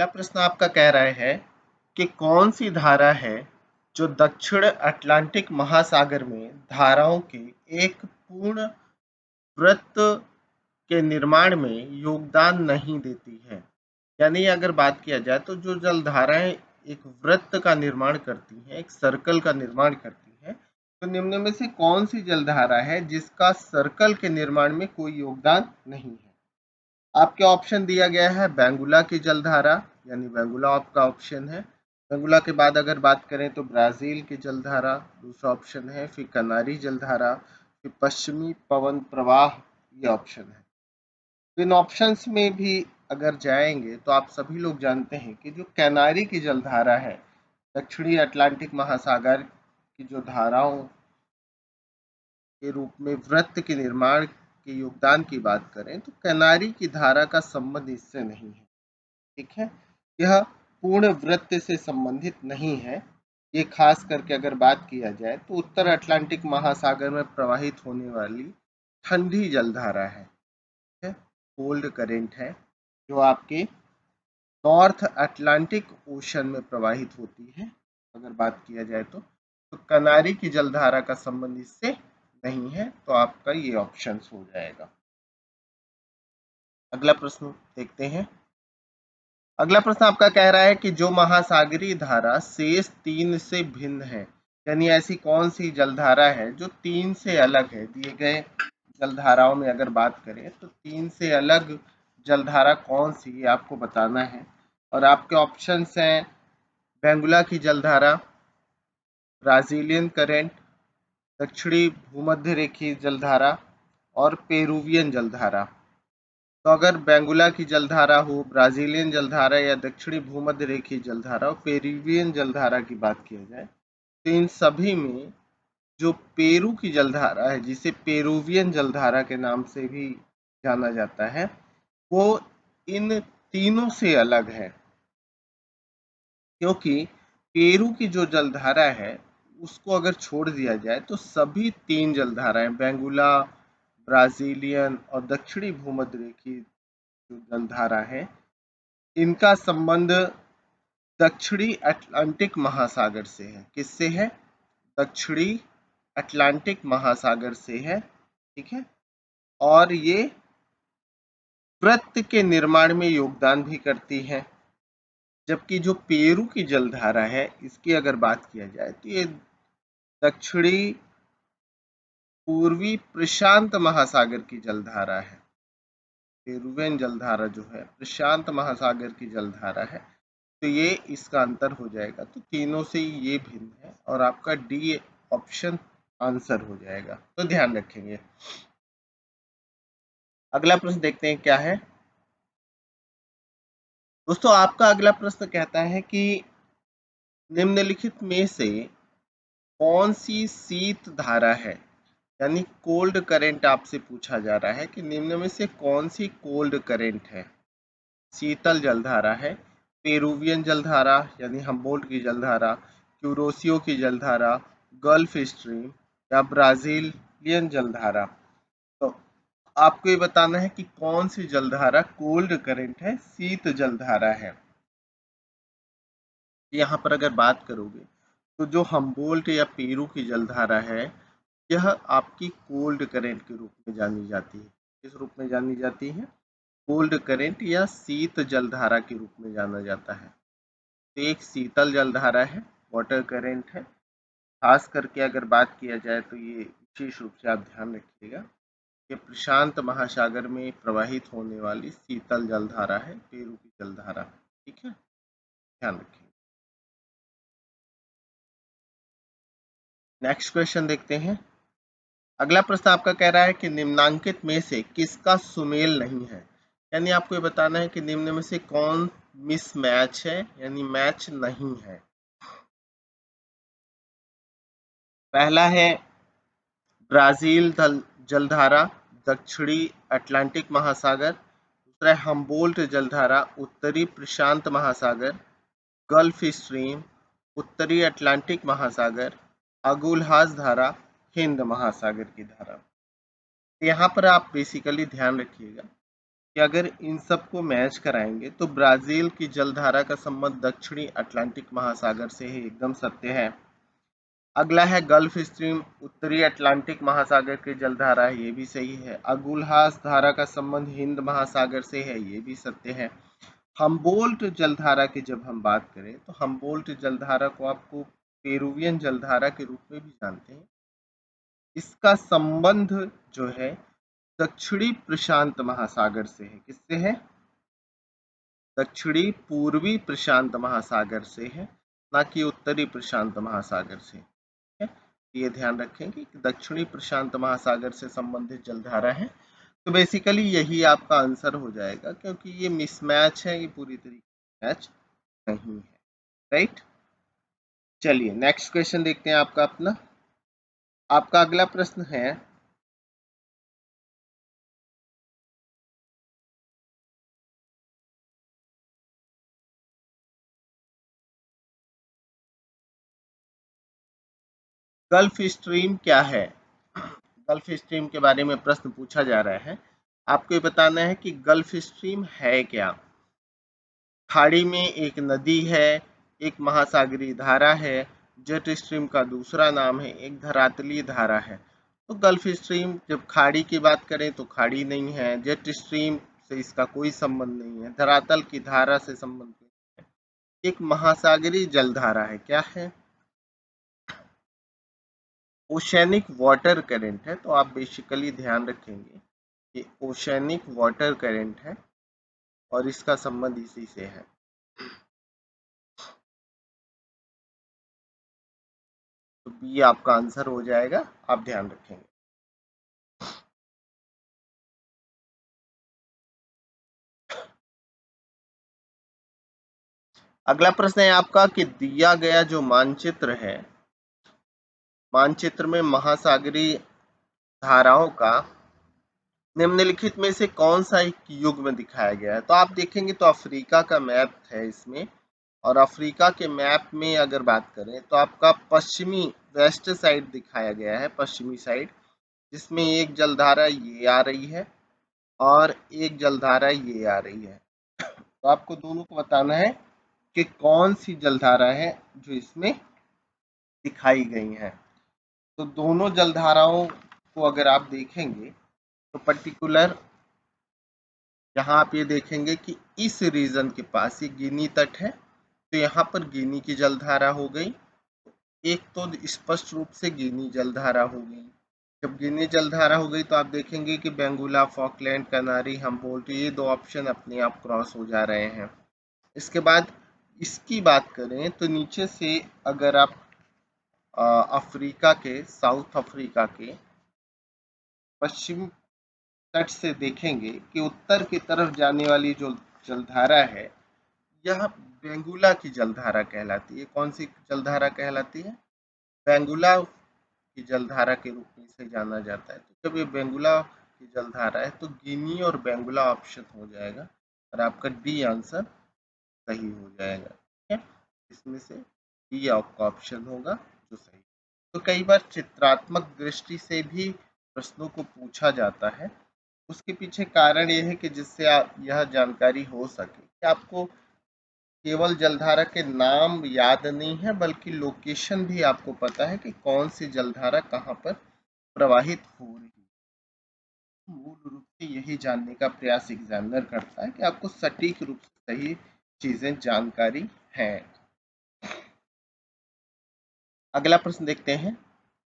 प्रश्न आपका कह रहा है कि कौन सी धारा है जो दक्षिण अटलांटिक महासागर में धाराओं के एक पूर्ण वृत्त के निर्माण में योगदान नहीं देती है। यानी अगर बात किया जाए तो जो जलधाराएं एक वृत्त का निर्माण करती हैं, एक सर्कल का निर्माण करती हैं, तो निम्न में से कौन सी जलधारा है जिसका सर्कल के निर्माण में कोई योगदान नहीं है। आपके ऑप्शन दिया गया है बेंगुला की जलधारा, यानी बेंगुला आपका ऑप्शन है। बेंगुला के बाद अगर बात करें तो ब्राजील की जलधारा दूसरा ऑप्शन है, फिर कनारी जलधारा, फिर पश्चिमी पवन प्रवाह, ये ऑप्शन है। तो इन ऑप्शंस में भी अगर जाएंगे तो आप सभी लोग जानते हैं कि जो कैनारी की जलधारा है, दक्षिणी अटलांटिक महासागर की जो धाराओं के रूप में वृत्त के निर्माण के योगदान की बात करें तो कैनारी की धारा का संबंध इससे नहीं है। ठीक है, यह पूर्ण वृत्त से संबंधित नहीं है। ये खास करके अगर बात किया जाए तो उत्तर अटलांटिक महासागर में प्रवाहित होने वाली ठंडी जलधारा है, कोल्ड करेंट है, जो आपके नॉर्थ अटलांटिक ओशन में प्रवाहित होती है। अगर बात किया जाए तो कनारी की जलधारा का संबंध इससे नहीं है, तो आपका ये ऑप्शन हो जाएगा। अगला प्रश्न देखते हैं। अगला प्रश्न आपका कह रहा है कि जो महासागरीय धारा शेष तीन से भिन्न है, यानी ऐसी कौन सी जलधारा है जो तीन से अलग है। दिए गए जलधाराओं में अगर बात करें तो तीन से अलग जलधारा कौन सी, ये आपको बताना है। और आपके ऑप्शंस हैं बेंगुला की जलधारा, ब्राजीलियन करेंट, दक्षिणी भूमध्य रेखीय जलधारा और पेरुवियन जलधारा। तो अगर बेंगुला की जलधारा हो, ब्राजीलियन जलधारा या दक्षिणी भूमध्य रेखीय जलधारा और पेरुवियन जलधारा की बात किया जाए तो इन सभी में जो पेरू की जलधारा है, जिसे पेरुवियन जलधारा के नाम से भी जाना जाता है, वो इन तीनों से अलग है। क्योंकि पेरू की जो जलधारा है उसको अगर छोड़ दिया जाए तो सभी तीन जलधाराएं बेंगुला, ब्राजीलियन और दक्षिणी भूमध्य रेखीय जो जलधारा है, इनका संबंध दक्षिणी अटलांटिक महासागर से है। किससे है? दक्षिणी अटलांटिक महासागर से है। ठीक है, और ये वृत्त के निर्माण में योगदान भी करती है। जबकि जो पेरू की जलधारा है, इसकी अगर बात किया जाए तो ये दक्षिणी पूर्वी प्रशांत महासागर की जलधारा है। पेरुवियन जलधारा जो है प्रशांत महासागर की जलधारा है, तो ये इसका अंतर हो जाएगा। तो तीनों से ये भिन्न है और आपका डी ऑप्शन आंसर हो जाएगा, तो ध्यान रखेंगे। अगला प्रश्न देखते हैं क्या है। दोस्तों आपका अगला प्रश्न कहता है कि निम्नलिखित में से कौन सी शीत धारा है, यानी कोल्ड करंट आपसे पूछा जा रहा है कि निम्न में से कौन सी कोल्ड करंट है। शीतल जलधारा है, पेरुवियन जलधारा यानी हम्बोल्ट की जलधारा, क्यूरोसियो की जलधारा, गल्फ स्ट्रीम या ब्राजीलियन जलधारा। तो आपको ये बताना है कि कौन सी जलधारा कोल्ड करंट है, शीत जलधारा है। यहाँ पर अगर बात करोगे तो जो हम्बोल्ट या पेरू की जलधारा है, यह आपकी कोल्ड करंट के रूप में जानी जाती है। किस रूप में जानी जाती है? कोल्ड करंट या शीत जलधारा के रूप में जाना जाता है। तो एक शीतल जलधारा है, वाटर करंट है। खास करके अगर बात किया जाए तो ये विशेष रूप से आप ध्यान रखिएगा, ये प्रशांत महासागर में प्रवाहित होने वाली शीतल जलधारा है, पेरू की जलधारा। ठीक है, ध्यान रखिए। नेक्स्ट क्वेश्चन देखते हैं। अगला प्रश्न आपका कह रहा है कि निम्नांकित में से किसका सुमेल नहीं है, यानी आपको ये बताना है कि निम्न में से कौन मिसमैच है, यानी मैच नहीं है। पहला है ब्राजील जलधारा, दक्षिणी अटलांटिक महासागर। दूसरा है हम्बोल्ट जलधारा, उत्तरी प्रशांत महासागर, गल्फ स्ट्रीम। उत्तरी अटलांटिक महासागर, अगुलहास धारा, हिंद महासागर की धारा। यहाँ पर आप बेसिकली ध्यान रखिएगा कि अगर इन सबको मैच कराएंगे तो ब्राजील की जलधारा का संबंध दक्षिणी अटलांटिक महासागर से है, एकदम सत्य है। अगला है गल्फ स्ट्रीम, उत्तरी अटलांटिक महासागर की जलधारा है, ये भी सही है। अगुलहास धारा का संबंध हिंद महासागर से है, ये भी सत्य है। हम्बोल्ट जलधारा की जब हम बात करें तो हम्बोल्ट जलधारा को आपको पेरुवियन जलधारा के रूप में भी जानते हैं। इसका संबंध जो है दक्षिणी प्रशांत महासागर से है। किससे है? दक्षिणी पूर्वी प्रशांत महासागर से है, ना कि उत्तरी प्रशांत महासागर से। है? ये ध्यान रखें कि दक्षिणी प्रशांत महासागर से संबंधित जलधारा है। तो बेसिकली यही आपका आंसर हो जाएगा, क्योंकि ये मिसमैच है, ये पूरी तरीके से मैच नहीं है। राइट, चलिए नेक्स्ट क्वेश्चन देखते हैं आपका अपना। आपका अगला प्रश्न है, गल्फ स्ट्रीम क्या है? गल्फ स्ट्रीम के बारे में प्रश्न पूछा जा रहा है। आपको ये बताना है कि गल्फ स्ट्रीम है क्या। खाड़ी में एक नदी है, एक महासागरीय धारा है, जेट स्ट्रीम का दूसरा नाम है, एक धरातलीय धारा है। तो गल्फ स्ट्रीम जब खाड़ी की बात करें तो खाड़ी नहीं है, जेट स्ट्रीम से इसका कोई संबंध नहीं है, धरातल की धारा से संबंध नहीं है, एक महासागरीय जलधारा है। क्या है? ओशैनिक वाटर करंट है। तो आप बेसिकली ध्यान रखेंगे कि ओशैनिक वाटर करंट है और इसका संबंध इसी से है। तो बी आपका आंसर हो जाएगा, आप ध्यान रखेंगे। अगला प्रश्न है आपका कि दिया गया जो मानचित्र है, मानचित्र में महासागरीय धाराओं का निम्नलिखित में से कौन सा एक युग में दिखाया गया है। तो आप देखेंगे तो अफ्रीका का मैप है इसमें, और अफ्रीका के मैप में अगर बात करें तो आपका पश्चिमी वेस्ट साइड दिखाया गया है, पश्चिमी साइड, जिसमें एक जलधारा ये आ रही है और एक जलधारा ये आ रही है। तो आपको दोनों को बताना है कि कौन सी जलधारा है जो इसमें दिखाई गई है। तो दोनों जलधाराओं को अगर आप देखेंगे तो पर्टिकुलर यहाँ आप ये देखेंगे कि इस रीजन के पास ये गिनी तट है, तो यहाँ पर गिनी की जलधारा हो गई। एक तो स्पष्ट रूप से गिनी जलधारा हो गई। जब गिनी जलधारा हो गई तो आप देखेंगे कि बेंगुला, फॉकलैंड, कनारी, हम्बोल्ट, ये दो ऑप्शन अपने आप क्रॉस हो जा रहे हैं। इसके बाद इसकी बात करें तो नीचे से अगर आप अफ्रीका के, साउथ अफ्रीका के पश्चिम तट से देखेंगे कि उत्तर की तरफ जाने वाली जो जलधारा है, यह बेंगुला की जलधारा कहलाती है। कौन सी जलधारा कहलाती है? बेंगुला की जलधारा के रूप में इसे जाना जाता है। तो जब ये बेंगुला की जलधारा है तो गिनी और बेंगुला ऑप्शन हो जाएगा और आपका डी आंसर सही हो जाएगा। ठीक है, इसमें से डी आपका ऑप्शन होगा जो सही। तो कई बार चित्रात्मक दृष्टि से भी प्रश्नों को पूछा जाता है। उसके पीछे कारण यह है कि जिससे आप यह जानकारी हो सके कि आपको केवल जलधारा के नाम याद नहीं है, बल्कि लोकेशन भी आपको पता है कि कौन सी जलधारा कहाँ पर प्रवाहित हो रही है। मूल रूप से यही जानने का प्रयास एग्जामिनर करता है कि आपको सटीक रूप से सही चीजें जानकारी है। अगला प्रश्न देखते हैं।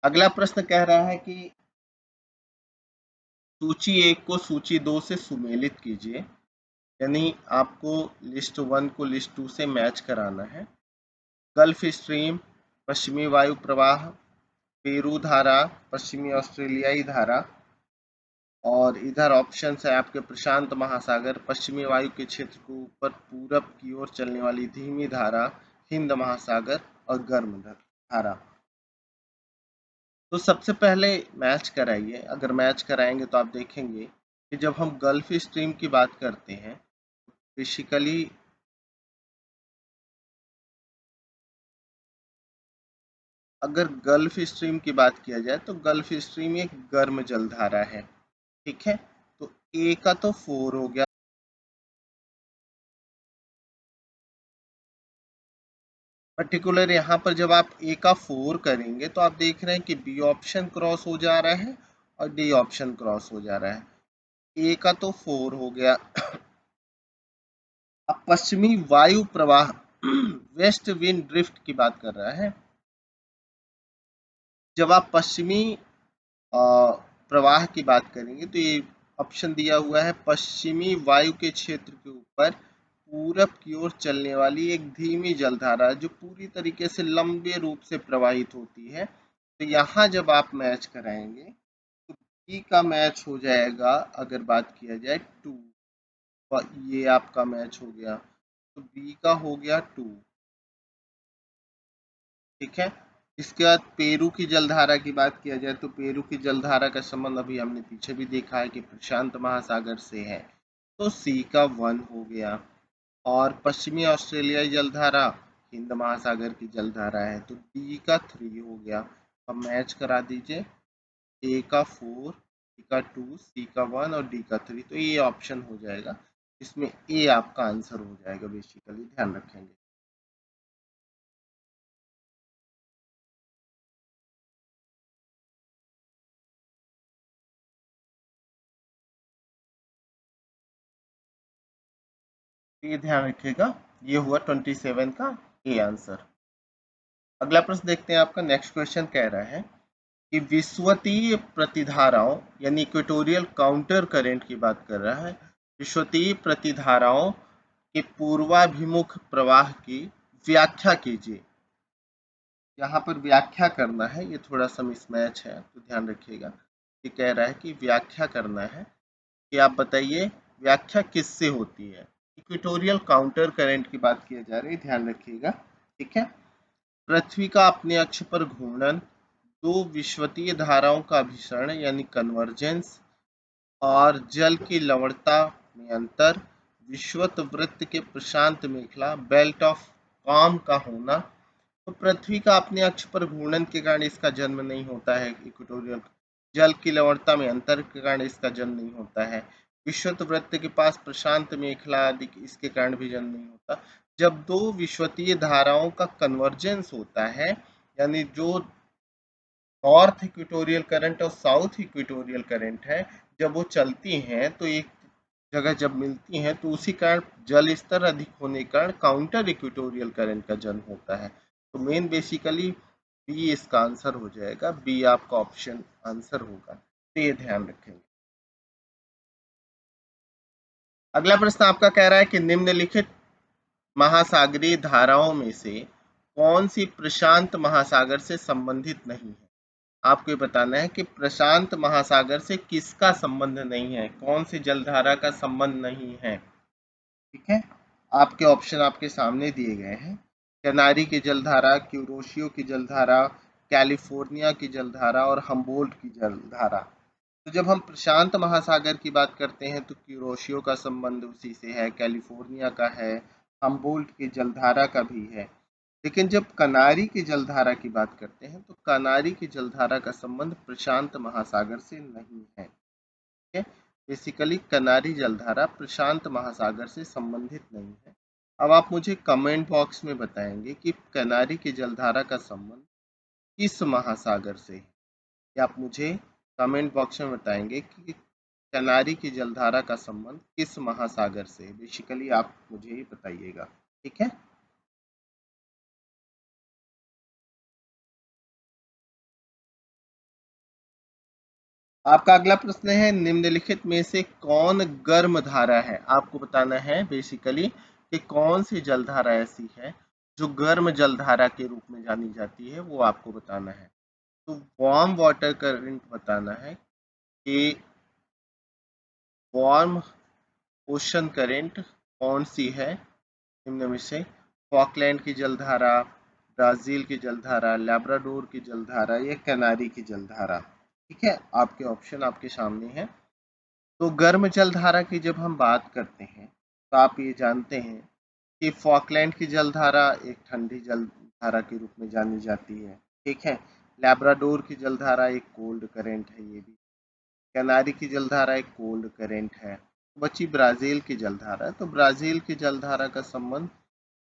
अगला प्रश्न कह रहा है कि सूची 1 को सूची 2 से सुमेलित कीजिए। यानी आपको लिस्ट 1 को लिस्ट 2 से मैच कराना है। गल्फ स्ट्रीम, पश्चिमी वायु प्रवाह, पेरू धारा, पश्चिमी ऑस्ट्रेलियाई धारा, और इधर ऑप्शन है आपके प्रशांत महासागर, पश्चिमी वायु के क्षेत्र को ऊपर पूरब की ओर चलने वाली धीमी धारा, हिंद महासागर और गर्म धारा। तो सबसे पहले मैच कराइए। अगर मैच कराएंगे तो आप देखेंगे कि जब हम गल्फ स्ट्रीम की बात करते हैं, बेसिकली अगर गल्फ स्ट्रीम की बात किया जाए तो गल्फ स्ट्रीम एक गर्म जलधारा है। ठीक है, तो ए का तो 4 हो गया। पर्टिकुलर यहाँ पर जब आप ए का 4 करेंगे तो आप देख रहे हैं कि बी ऑप्शन क्रॉस हो जा रहा है और डी ऑप्शन क्रॉस हो जा रहा है। ए का तो 4 हो गया। अब पश्चिमी वायु प्रवाह वेस्ट विंड ड्रिफ्ट की बात कर रहा है। जब आप पश्चिमी प्रवाह की बात करेंगे तो ये ऑप्शन दिया हुआ है, पश्चिमी वायु के क्षेत्र के ऊपर पूरब की ओर चलने वाली एक धीमी जलधारा जो पूरी तरीके से लंबे रूप से प्रवाहित होती है। तो यहाँ जब आप मैच कराएंगे तो बी का मैच हो जाएगा, अगर बात किया जाए 2, ये आपका मैच हो गया, तो बी का हो गया 2। ठीक है, इसके बाद पेरू की जलधारा की बात किया जाए तो पेरू की जलधारा का संबंध अभी हमने पीछे भी देखा है कि प्रशांत महासागर से है, तो सी का 1 हो गया। और पश्चिमी ऑस्ट्रेलियाई जलधारा हिंद महासागर की जलधारा है, तो डी का 3 हो गया। अब मैच करा दीजिए, ए का 4, बी का 2, सी का 1 और डी का 3, तो ये ऑप्शन हो जाएगा, इसमें ए आपका आंसर हो जाएगा बेसिकली, ध्यान रखेंगे। ये ध्यान रखिएगा, ये हुआ 27 का ए आंसर। अगला प्रश्न देखते हैं, आपका नेक्स्ट क्वेश्चन कह रहा है कि विषुवतीय प्रतिधाराओं यानी इक्वेटोरियल काउंटर करंट की बात कर रहा है, विषुवतीय प्रतिधाराओं के पूर्वाभिमुख प्रवाह की व्याख्या कीजिए। यहाँ पर व्याख्या करना है, ये थोड़ा सा मिसमैच है तो ध्यान रखिएगा। ये कह रहा है कि व्याख्या करना है, कि आप बताइए व्याख्या किससे होती है। इक्वेटोरियल काउंटर करंट की बात की जा रही है, ध्यान रखिएगा। ठीक है, पृथ्वी का अपने अक्ष पर घूर्णन, दो विषुवतीय धाराओं का अभिसरण यानी कन्वर्जेंस, और जल की लवणता में अंतर, विषुवत वृत्त के प्रशांत मेखला बेल्ट ऑफ काम का होना। तो पृथ्वी का अपने अक्ष पर घूर्णन के कारण इसका जन्म नहीं होता है इक्वेटोरियल, जल की लवणता में अंतर के कारण इसका जन्म नहीं होता है, विषुवत वृत्त के पास प्रशांत मेखला आदि इसके कारण भी जन्म नहीं होता। जब दो विषुवतीय धाराओं का कन्वर्जेंस होता है, यानी जो नॉर्थ इक्वेटोरियल करंट और साउथ इक्वेटोरियल करंट है, जब वो चलती हैं तो एक जगह जब मिलती हैं तो उसी कारण जल स्तर अधिक होने के कारण काउंटर इक्वेटोरियल करंट का जन्म होता है। तो मेन बेसिकली बी इसका आंसर हो जाएगा, बी आपका ऑप्शन आंसर होगा, तो ये ध्यान रखेंगे। अगला प्रश्न आपका कह रहा है कि निम्नलिखित महासागरीय धाराओं में से कौन सी प्रशांत महासागर से संबंधित नहीं है। आपको ये बताना है कि प्रशांत महासागर से किसका संबंध नहीं है, कौन सी जलधारा का संबंध नहीं है। ठीक है, आपके ऑप्शन आपके सामने दिए गए हैं, कैनारी की जलधारा, क्यूरोशियो की जलधारा, कैलिफोर्निया की जलधारा और हम्बोल्ट की जलधारा। तो जब हम प्रशांत महासागर की बात करते हैं तो क्यूरोशियो का संबंध उसी से है, कैलिफोर्निया का है, हम्बोल्ट की जलधारा का भी है। लेकिन जब कनारी की जलधारा की बात करते हैं तो कनारी की जलधारा का संबंध प्रशांत महासागर से नहीं है। ठीक है, बेसिकली कनारी जलधारा प्रशांत महासागर से संबंधित नहीं है। अब आप मुझे कमेंट बॉक्स में बताएंगे कि कनारी की जलधारा का संबंध किस महासागर से है, या आप मुझे कमेंट बॉक्स में बताएंगे कि कनारी की जलधारा का संबंध किस महासागर से है। बेसिकली आप मुझे ही बताइएगा। ठीक है, आपका अगला प्रश्न है, निम्नलिखित में से कौन गर्म धारा है। आपको बताना है बेसिकली कि कौन सी जलधारा ऐसी है जो गर्म जलधारा के रूप में जानी जाती है, वो आपको बताना है। तो वार्म वाटर करंट बताना है कि वार्म ओशन करंट कौन सी है निम्न में से, फॉकलैंड की जलधारा, ब्राजील की जलधारा, लैब्राडोर की जलधारा या कनारी की जलधारा। ठीक है, आपके ऑप्शन आपके सामने हैं। तो गर्म जलधारा की जब हम बात करते हैं तो आप ये जानते हैं कि फॉकलैंड की जलधारा एक ठंडी जलधारा के रूप में जानी जाती है। ठीक है। लैब्राडोर की जलधारा एक कोल्ड करेंट है, ये भी। कैनारी की जलधारा एक कोल्ड करेंट है। बची ब्राजील की जलधारा। तो ब्राजील की जलधारा का संबंध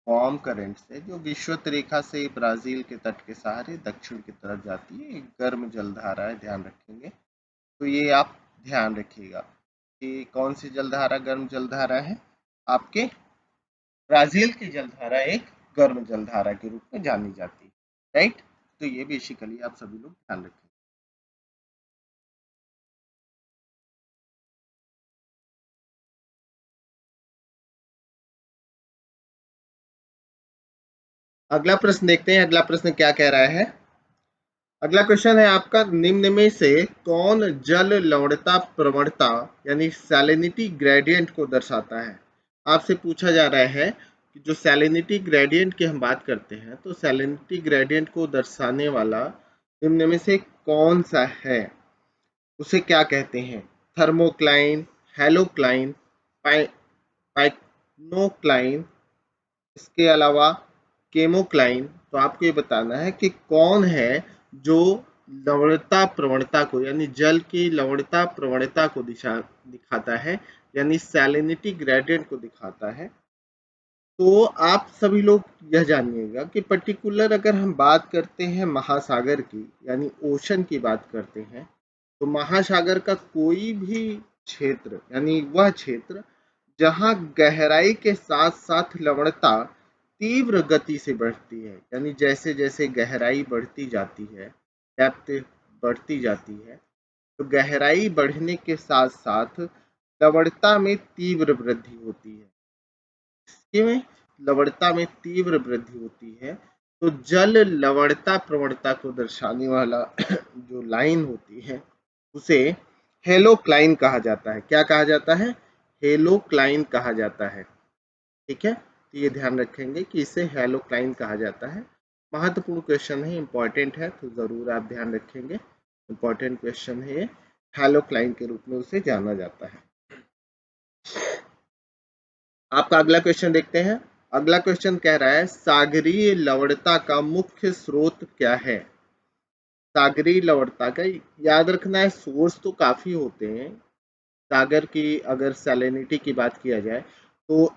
वार्म करंट से, जो विषुवत रेखा से ब्राजील के तट के सहारे दक्षिण की तरफ जाती है, एक गर्म जलधारा है, ध्यान रखेंगे। तो ये आप ध्यान रखिएगा कि कौन सी जलधारा गर्म जलधारा है। आपके ब्राजील की जलधारा एक गर्म जलधारा के रूप में जानी जाती है, राइट। तो ये बेसिकली आप सभी लोग ध्यान रखें। अगला प्रश्न देखते हैं, अगला प्रश्न क्या कह रहा है। अगला क्वेश्चन है आपका, निम्न में से कौन जल लवणता प्रवणता यानी सैलिनिटी ग्रेडियंट को दर्शाता है। आपसे पूछा जा रहा है कि जो सैलिनिटी ग्रेडियंट की हम बात करते हैं, तो सैलिनिटी ग्रेडियंट को दर्शाने वाला निम्न में से कौन सा है, उसे क्या कहते हैं। थर्मोक्लाइन, हेलोक्लाइन, पाइक्नोक्लाइन, इसके अलावा केमोक्लाइन। तो आपको ये बताना है कि कौन है जो लवणता प्रवणता को यानी जल की लवणता प्रवणता को दिखाता है, यानी सैलिनिटी ग्रेडियंट को दिखाता है। तो आप सभी लोग यह जानिएगा कि पर्टिकुलर अगर हम बात करते हैं महासागर की यानी ओशन की बात करते हैं, तो महासागर का कोई भी क्षेत्र यानी वह क्षेत्र जहां गहराई के साथ साथ लवणता तीव्र गति से बढ़ती है, यानी जैसे जैसे गहराई बढ़ती जाती है, डेप्थ बढ़ती जाती है, तो गहराई बढ़ने के साथ साथ लवणता में तीव्र वृद्धि होती है। में लवणता में तीव्र वृद्धि होती है। तो जल लवणता प्रवणता को दर्शाने वाला जो लाइन होती है, उसे हेलोक्लाइन कहा जाता है। क्या कहा जाता है? हेलोक्लाइन कहा जाता है। ठीक है, तो ये ध्यान रखेंगे कि इसे हेलोक्लाइन कहा जाता है। महत्वपूर्ण क्वेश्चन है, इंपॉर्टेंट है, तो जरूर आप ध्यान रखेंगे। इंपॉर्टेंट क्वेश्चन है ये। हेलोक्लाइन के रूप में उसे जाना जाता है। आपका अगला क्वेश्चन देखते हैं। अगला क्वेश्चन कह रहा है, सागरीय लवणता का मुख्य स्रोत क्या है। सागरीय लवणता का याद रखना है, सोर्स तो काफी होते हैं। सागर की अगर सैलिनिटी की बात किया जाए तो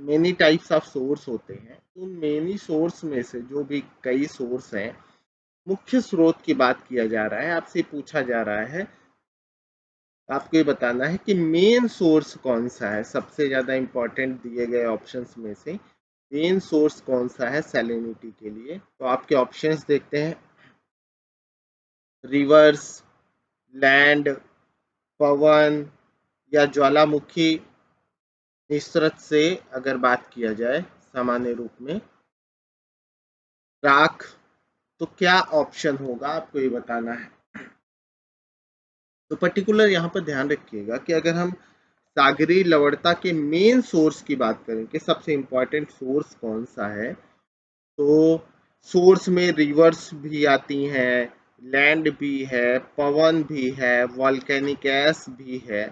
मेनी टाइप्स ऑफ सोर्स होते हैं। उन मेनी सोर्स में से जो भी कई सोर्स हैं, मुख्य स्रोत की बात किया जा रहा है। आपसे पूछा जा रहा है, आपको ये बताना है कि मेन सोर्स कौन सा है। सबसे ज्यादा इंपॉर्टेंट दिए गए ऑप्शंस में से मेन सोर्स कौन सा है सैलिनिटी के लिए। तो आपके ऑप्शंस देखते हैं, रिवर्स, लैंड, पवन या ज्वालामुखी निस्सृत से अगर बात किया जाए सामान्य रूप में, राख। तो क्या ऑप्शन होगा, आपको ये बताना है। तो पर्टिकुलर यहाँ पर ध्यान रखिएगा कि अगर हम सागरीय लवणता के मेन सोर्स की बात करें कि सबसे इंपॉर्टेंट सोर्स कौन सा है, तो सोर्स में रिवर्स भी आती हैं, लैंड भी है, पवन भी है, वॉल्केनिक एश भी है।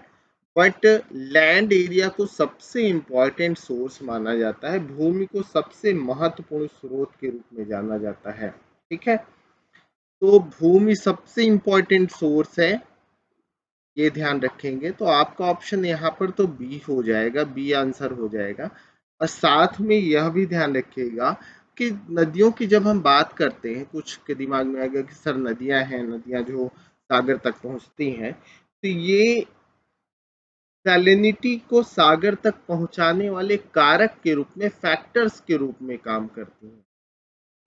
बट लैंड एरिया को सबसे इंपॉर्टेंट सोर्स माना जाता है, भूमि को सबसे महत्वपूर्ण स्रोत के रूप में जाना जाता है। ठीक है, तो भूमि सबसे इंपॉर्टेंट सोर्स है, ये ध्यान रखेंगे। तो आपका ऑप्शन यहाँ पर तो बी हो जाएगा, बी आंसर हो जाएगा। और साथ में यह भी ध्यान रखिएगा कि नदियों की जब हम बात करते हैं, कुछ के दिमाग में आएगा कि सर नदियां हैं, नदियां जो सागर तक पहुंचती हैं, तो ये सैलिनिटी को सागर तक पहुंचाने वाले कारक के रूप में, फैक्टर्स के रूप में काम करती हैं।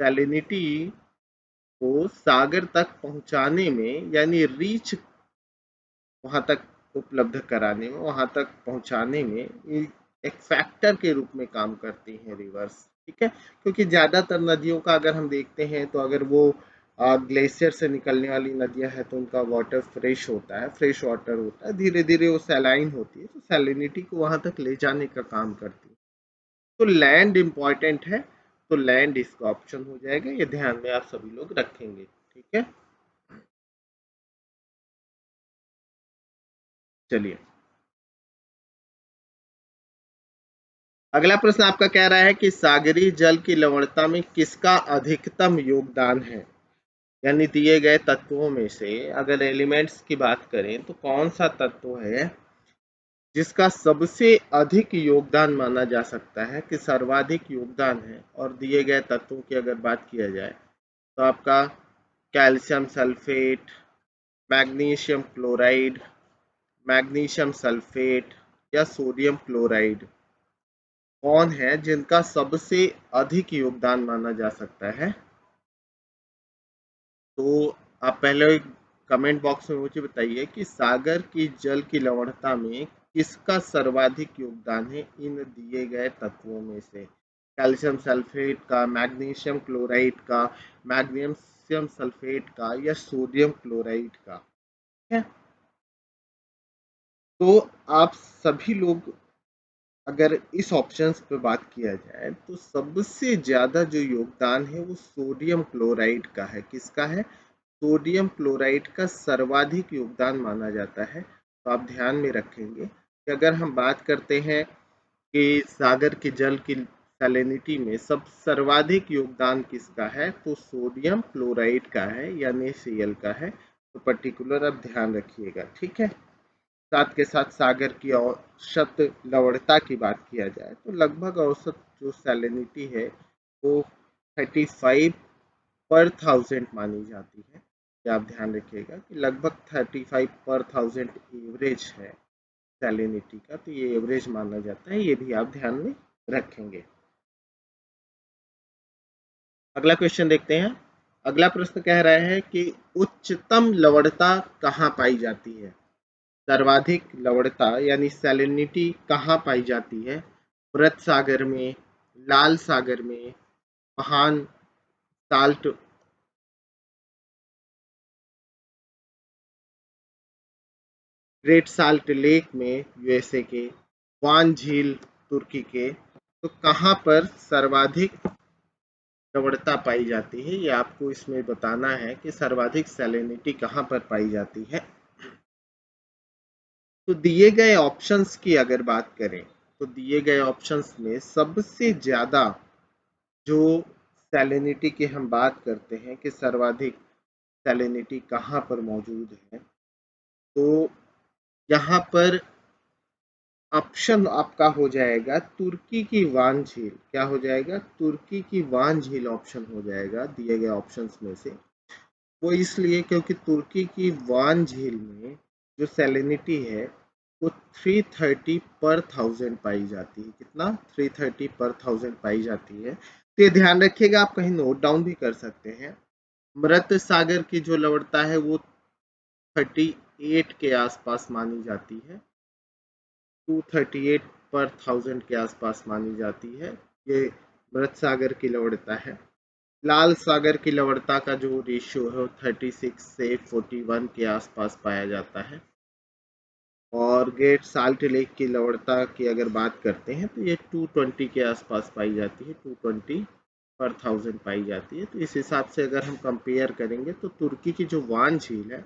सैलिनिटी को सागर तक पहुंचाने में यानी रीच वहां तक उपलब्ध कराने में, वहां तक पहुंचाने में एक फैक्टर के रूप में काम करती हैं रिवर्स। ठीक है, क्योंकि ज्यादातर नदियों का अगर हम देखते हैं तो अगर वो ग्लेशियर से निकलने वाली नदियां हैं तो उनका वाटर फ्रेश होता है, फ्रेश वाटर होता है, धीरे धीरे वो सैलाइन होती है, तो सैलिनिटी को वहां तक ले जाने का काम करती है। तो लैंड इंपॉर्टेंट है, तो लैंड इसका ऑप्शन हो जाएगा। ये ध्यान में आप सभी लोग रखेंगे। ठीक है, चलिए अगला प्रश्न आपका कह रहा है कि सागरीय जल की लवणता में किसका अधिकतम योगदान है। यानी दिए गए तत्वों में से अगर एलिमेंट्स की बात करें तो कौन सा तत्व है जिसका सबसे अधिक योगदान माना जा सकता है कि सर्वाधिक योगदान है। और दिए गए तत्वों की अगर बात किया जाए तो आपका calcium sulphate, magnesium chloride, magnesium sulphate या सोडियम क्लोराइड कौन है जिनका सबसे अधिक योगदान माना जा सकता है। तो आप पहले कमेंट बॉक्स में मुझे बताइए कि सागर की जल की लवणता में किसका सर्वाधिक योगदान है इन दिए गए तत्वों में से। कैल्शियम सल्फेट का, मैग्नीशियम क्लोराइड का, मैग्नीशियम सल्फेट का या सोडियम क्लोराइड का। ठीक है, तो आप सभी लोग अगर इस ऑप्शंस पे बात किया जाए तो सबसे ज्यादा जो योगदान है वो सोडियम क्लोराइड का है। किसका है? सोडियम क्लोराइड का सर्वाधिक योगदान माना जाता है। तो आप ध्यान में रखेंगे कि अगर हम बात करते हैं कि सागर के जल की सैलिनिटी में सब सर्वाधिक योगदान किसका है तो सोडियम क्लोराइड का है यानी Cl का है। तो पर्टिकुलर आप ध्यान रखिएगा। ठीक है, साथ के साथ सागर की औसत लवणता की बात किया जाए तो लगभग औसत जो सैलिनिटी है वो 35 पर थाउजेंड मानी जाती है। ये आप ध्यान रखिएगा कि लगभग 35 पर थाउजेंड एवरेज है सैलिनिटी का। तो ये एवरेज माना जाता है, ये भी आप ध्यान में रखेंगे। अगला क्वेश्चन देखते हैं। अगला प्रश्न कह रहा है कि उच्चतम लवणता कहाँ पाई जाती है। सर्वाधिक लवणता यानी सैलिनिटी कहाँ पाई जाती है? मृत सागर में, लाल सागर में, महान साल्ट ग्रेट साल्ट लेक में यूएसए के, वान झील तुर्की के। तो कहाँ पर सर्वाधिक लवणता पाई जाती है ये आपको इसमें बताना है कि सर्वाधिक सैलिनिटी कहाँ पर पाई जाती है। तो दिए गए ऑप्शंस की अगर बात करें तो दिए गए ऑप्शंस में सबसे ज्यादा जो सैलिनिटी की हम बात करते हैं कि सर्वाधिक सैलिनिटी कहाँ पर मौजूद है तो यहाँ पर ऑप्शन आपका हो जाएगा तुर्की की वान झील। क्या हो जाएगा? तुर्की की वान झील ऑप्शन हो जाएगा दिए गए ऑप्शंस में से। वो इसलिए क्योंकि तुर्की की वान झील में जो सैलिनिटी है वो 330 पर थाउजेंड पाई जाती है। कितना? 330 पर थाउजेंड पाई जाती है। तो ये ध्यान रखिएगा, आप कहीं नोट डाउन भी कर सकते हैं। मृत सागर की जो लवणता है वो 38 के आसपास मानी जाती है, 238 पर थाउजेंड के आसपास मानी जाती है। ये मृत सागर की लवणता है। लाल सागर की लवणता का जो रेशियो है वो 36 से 41 के आसपास पाया जाता है। और ग्रेट साल्ट लेक की लवणता की अगर बात करते हैं तो ये 220 के आसपास पाई जाती है, 220 पर थाउजेंड पाई जाती है। तो इस हिसाब से अगर हम कंपेयर करेंगे तो तुर्की की जो वान झील है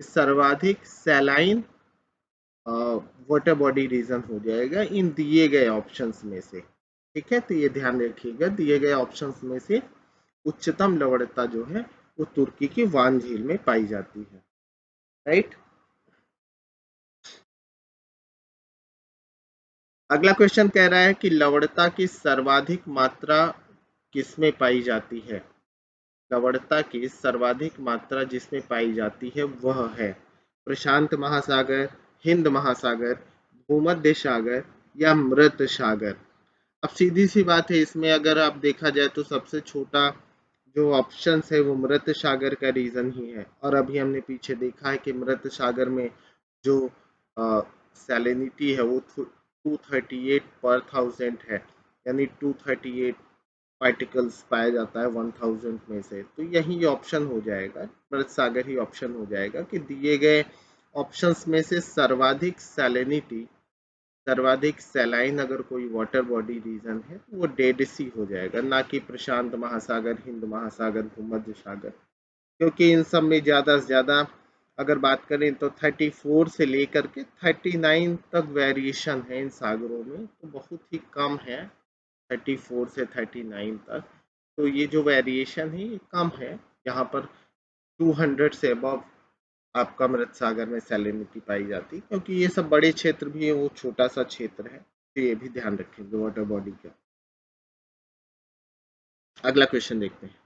सर्वाधिक सैलाइन वाटर बॉडी रीजन हो जाएगा इन दिए गए ऑप्शंस में से। ठीक है, तो ये ध्यान रखिएगा दिए गए ऑप्शंस में से उच्चतम लवणता जो है वो तुर्की की वान झील में पाई जाती है। राइट। अगला क्वेश्चन कह रहा है कि लवणता की सर्वाधिक मात्रा किसमें पाई जाती है। लवणता की सर्वाधिक मात्रा जिसमें पाई जाती है वह है प्रशांत महासागर, हिंद महासागर, भूमध्य सागर या मृत सागर। अब सीधी सी बात है, इसमें अगर आप देखा जाए तो सबसे छोटा जो ऑप्शन है वो मृत सागर का रीजन ही है। और अभी हमने पीछे देखा है कि मृत सागर में जो सैलिनिटी है वो 238 पर थाउजेंड है, यानी 238 पार्टिकल्स पाया जाता है 1000 में से। तो यही ऑप्शन हो जाएगा, मृत सागर ही ऑप्शन हो जाएगा कि दिए गए ऑप्शंस में से सर्वाधिक सैलिनिटी, सर्वाधिक सैलाइन अगर कोई वाटर बॉडी रीजन है तो वो डेड सी हो जाएगा, ना कि प्रशांत महासागर, हिंद महासागर, भूमध्य सागर। क्योंकि इन सब में ज़्यादा से ज़्यादा अगर बात करें तो 34 से लेकर के 39 तक वेरिएशन है इन सागरों में, तो बहुत ही कम है 34 से 39 तक। तो ये जो वेरिएशन है ये कम है यहाँ पर। 200 से अबव आपका मृत सागर में सैलिनिटी पाई जाती है, क्योंकि ये सब बड़े क्षेत्र भी है, वो छोटा सा क्षेत्र है, तो ये भी ध्यान रखेंगे वाटर बॉडी का। अगला क्वेश्चन देखते हैं।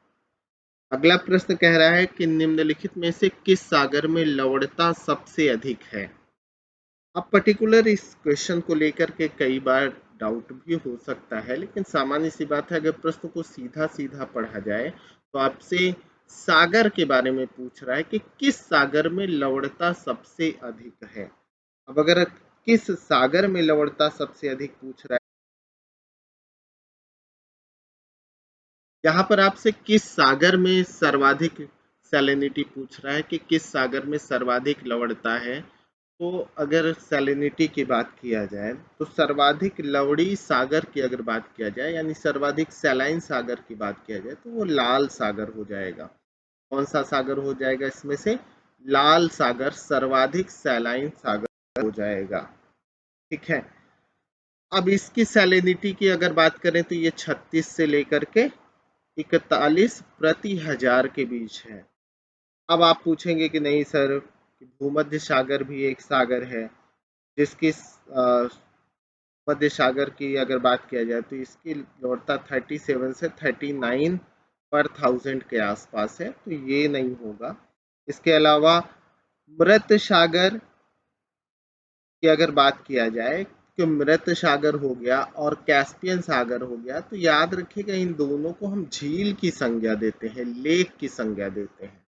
अगला प्रश्न कह रहा है कि निम्नलिखित में से किस सागर में लवणता सबसे अधिक है। अब पर्टिकुलर इस क्वेश्चन को लेकर के कई बार डाउट भी हो सकता है, लेकिन सामान्य सी बात है, अगर प्रश्न को सीधा सीधा पढ़ा जाए तो आपसे सागर के बारे में पूछ रहा है कि किस सागर में लवणता सबसे अधिक है। अब अगर किस सागर में लवणता सबसे अधिक पूछ रहा है, यहाँ पर आपसे किस सागर में सर्वाधिक सैलिनिटी पूछ रहा है कि किस सागर में सर्वाधिक लवणता है। तो अगर सैलिनिटी की बात किया जाए तो सर्वाधिक लवणी सागर की अगर बात किया जाए, यानी सर्वाधिक सैलाइन सागर की बात किया जाए, तो वो लाल सागर हो जाएगा। कौन सा सागर हो जाएगा इसमें से? लाल सागर सर्वाधिक सैलाइन सागर हो जाएगा। ठीक है। अब इसकी सैलिनिटी की अगर बात करें तो ये 36 से लेकर के 41 प्रति हजार के बीच है। अब आप पूछेंगे कि नहीं सर, भूमध्य सागर भी एक सागर है जिसकी मध्य सागर की अगर बात किया जाए तो इसकी लवणता 37 से 39 पर थाउजेंड के आसपास है, तो ये नहीं होगा। इसके अलावा मृत सागर की अगर बात किया जाए कि मृत सागर हो गया और कैस्पियन सागर हो गया, तो याद रखिएगा इन दोनों को हम झील की संज्ञा देते हैं, लेक की संज्ञा देते हैं।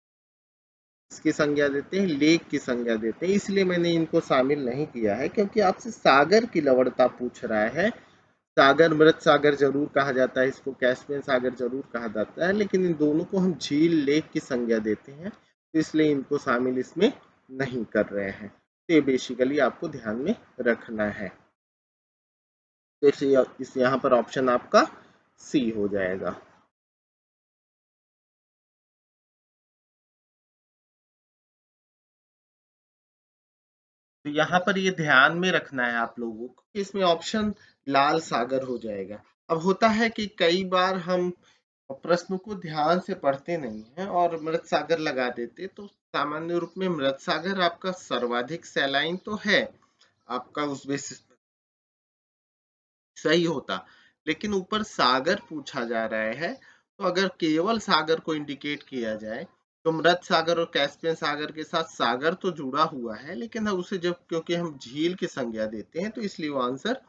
इसकी संज्ञा देते हैं, लेक की संज्ञा देते हैं, इसलिए मैंने इनको शामिल नहीं किया है, क्योंकि आपसे सागर की लवणता पूछ रहा है। सागर मृत सागर जरूर कहा जाता है, इसको कैस्पियन सागर जरूर कहा जाता है, लेकिन इन दोनों को हम झील लेक की संज्ञा देते हैं, तो इसलिए इनको शामिल इसमें नहीं कर रहे हैं। तो ये बेसिकली आपको ध्यान में रखना है। तो इस यहाँ पर ऑप्शन आपका सी हो जाएगा। तो यहाँ पर ये ध्यान में रखना है आप लोगों को कि इसमें ऑप्शन लाल सागर हो जाएगा। अब होता है कि कई बार हम प्रश्न को ध्यान से पढ़ते नहीं हैं और मृत सागर लगा देते, तो सामान्य रूप में मृत सागर आपका सर्वाधिक सैलाइन तो है, आपका उस बेसिस पर सही होता, लेकिन ऊपर सागर पूछा जा रहा है, तो अगर केवल सागर को इंडिकेट किया जाए तो मृत सागर और कैस्पियन सागर के साथ सागर तो जुड़ा हुआ है, लेकिन हम उसे जब क्योंकि हम झील की संज्ञा देते हैं तो इसलिए वो आंसर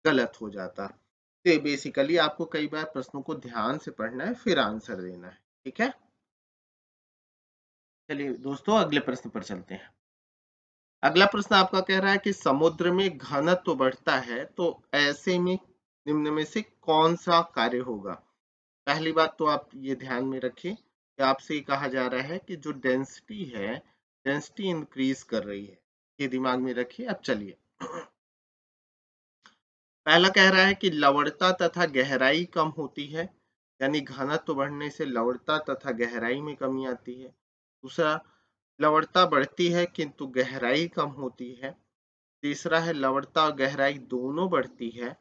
गलत हो जाता। तो बेसिकली आपको कई बार प्रश्नों को ध्यान से पढ़ना है फिर आंसर देना है। ठीक है, चलिए दोस्तों अगले प्रश्न पर चलते हैं। अगला प्रश्न आपका कह रहा है कि समुद्र में घनत्व बढ़ता है, तो ऐसे में निम्न में से कौन सा कार्य होगा। पहली बात तो आप ये ध्यान में रखिए कि आपसे कहा जा रहा है कि जो डेंसिटी है, डेंसिटी इंक्रीज कर रही है, ये दिमाग में रखिए। अब चलिए, पहला कह रहा है कि लवणता तथा गहराई कम होती है, यानी घनत्व बढ़ने से लवणता तथा गहराई में कमी आती है। दूसरा, लवणता बढ़ती है किंतु गहराई कम होती है। तीसरा है लवणता और गहराई दोनों बढ़ती है।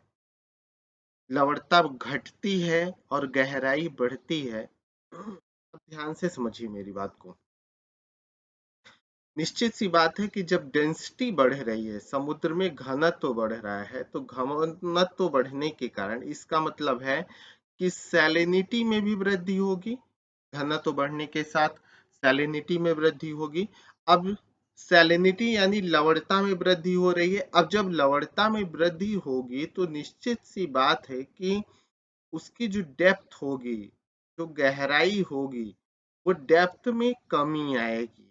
लवणता घटती है और गहराई बढ़ती है। अब ध्यान से समझिए मेरी बात को। निश्चित सी बात है कि जब डेंसिटी बढ़ रही है, समुद्र में घनत्व बढ़ रहा है, तो घनत्व बढ़ने के कारण इसका मतलब है कि सैलिनिटी में भी वृद्धि होगी। घनत्व बढ़ने के साथ सैलिनिटी में वृद्धि होगी। अब सैलिनिटी यानी लवणता में वृद्धि हो रही है। अब जब लवणता में वृद्धि होगी तो निश्चित सी बात है कि उसकी जो डेप्थ होगी, जो गहराई होगी, वो डेप्थ में कमी आएगी,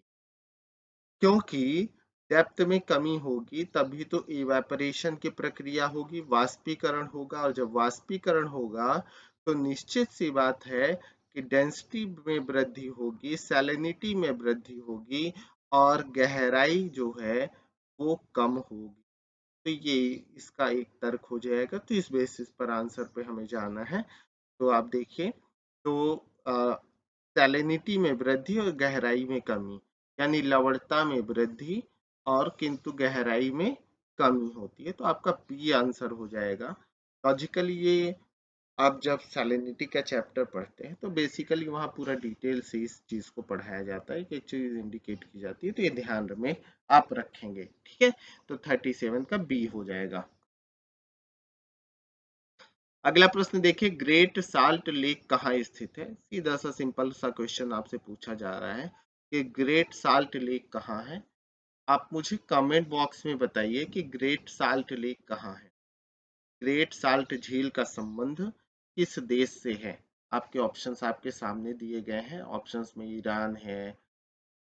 क्योंकि डेप्थ में कमी होगी तभी तो इवेपोरेशन की प्रक्रिया होगी, वाष्पीकरण होगा, और जब वाष्पीकरण होगा तो निश्चित सी बात है कि डेंसिटी में वृद्धि होगी, सैलिनिटी में वृद्धि होगी, और गहराई जो है वो कम होगी। तो ये इसका एक तर्क हो जाएगा। तो इस बेसिस पर आंसर पे हमें जाना है। तो आप देखिए, तो सैलिनिटी में वृद्धि और गहराई में कमी, यानी लवणता में वृद्धि और किंतु गहराई में कमी होती है, तो आपका बी आंसर हो जाएगा। लॉजिकली ये आप जब सैलिनिटी का चैप्टर पढ़ते हैं तो बेसिकली वहाँ पूरा डिटेल से इस चीज को पढ़ाया जाता है कि एक चीज इंडिकेट की जाती है, तो ये ध्यान में आप रखेंगे। ठीक है, तो 37 का बी हो जाएगा। अगला प्रश्न देखिए, ग्रेट साल्ट लेक कहाँ स्थित है। सीधा सा सिंपल सा क्वेश्चन आपसे पूछा जा रहा है कि ग्रेट साल्ट लेक कहाँ है। आप मुझे कमेंट बॉक्स में बताइए कि ग्रेट साल्ट लेक कहाँ है। ग्रेट साल्ट झील का संबंध किस देश से है। आपके ऑप्शंस आपके सामने दिए गए हैं। ऑप्शंस में ईरान है,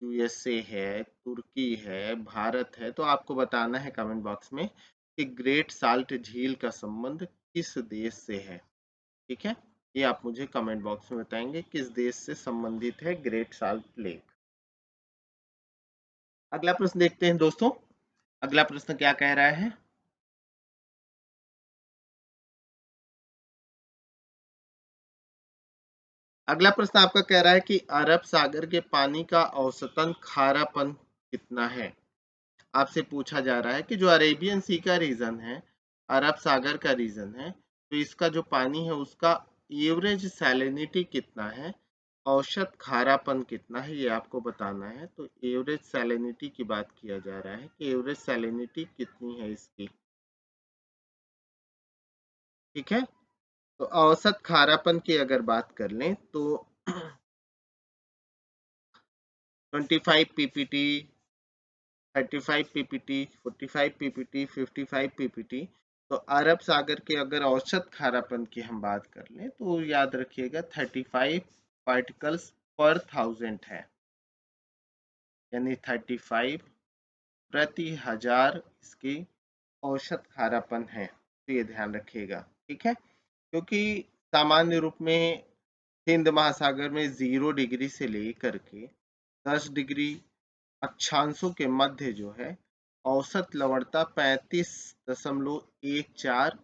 यूएसए है, तुर्की है, भारत है। तो आपको बताना है कमेंट बॉक्स में कि ग्रेट साल्ट झील का संबंध किस देश से है। ठीक है, ये आप मुझे कमेंट बॉक्स में बताएंगे किस देश से संबंधित है ग्रेट साल्ट लेक। अगला प्रश्न देखते हैं दोस्तों। अगला प्रश्न क्या कह रहा है। अगला प्रश्न आपका कह रहा है कि अरब सागर के पानी का औसतन खारापन कितना है। आपसे पूछा जा रहा है कि जो अरेबियन सी का रीजन है, अरब सागर का रीजन है, तो इसका जो पानी है उसका एवरेज सैलिनिटी कितना है, औसत खारापन कितना है, ये आपको बताना है। तो एवरेज सैलिनिटी की बात किया जा रहा है कि एवरेज सैलिनिटी कितनी है इसकी। ठीक है, तो औसत खारापन की अगर बात कर लें तो 25 पीपीटी, 35 पीपीटी, 45 पीपीटी, 55 पीपीटी। तो अरब सागर के अगर औसत खारापन की हम बात कर लें तो याद रखिएगा 35 पार्टिकल्स पर थाउजेंड है, यानी 35 प्रति हजार इसकी औसत खारापन है। तो ये ध्यान रखिएगा। ठीक है, क्योंकि सामान्य रूप में हिंद महासागर में 0 डिग्री से लेकर के 10 डिग्री अक्षांशों के मध्य जो है औसत लवणता 35.14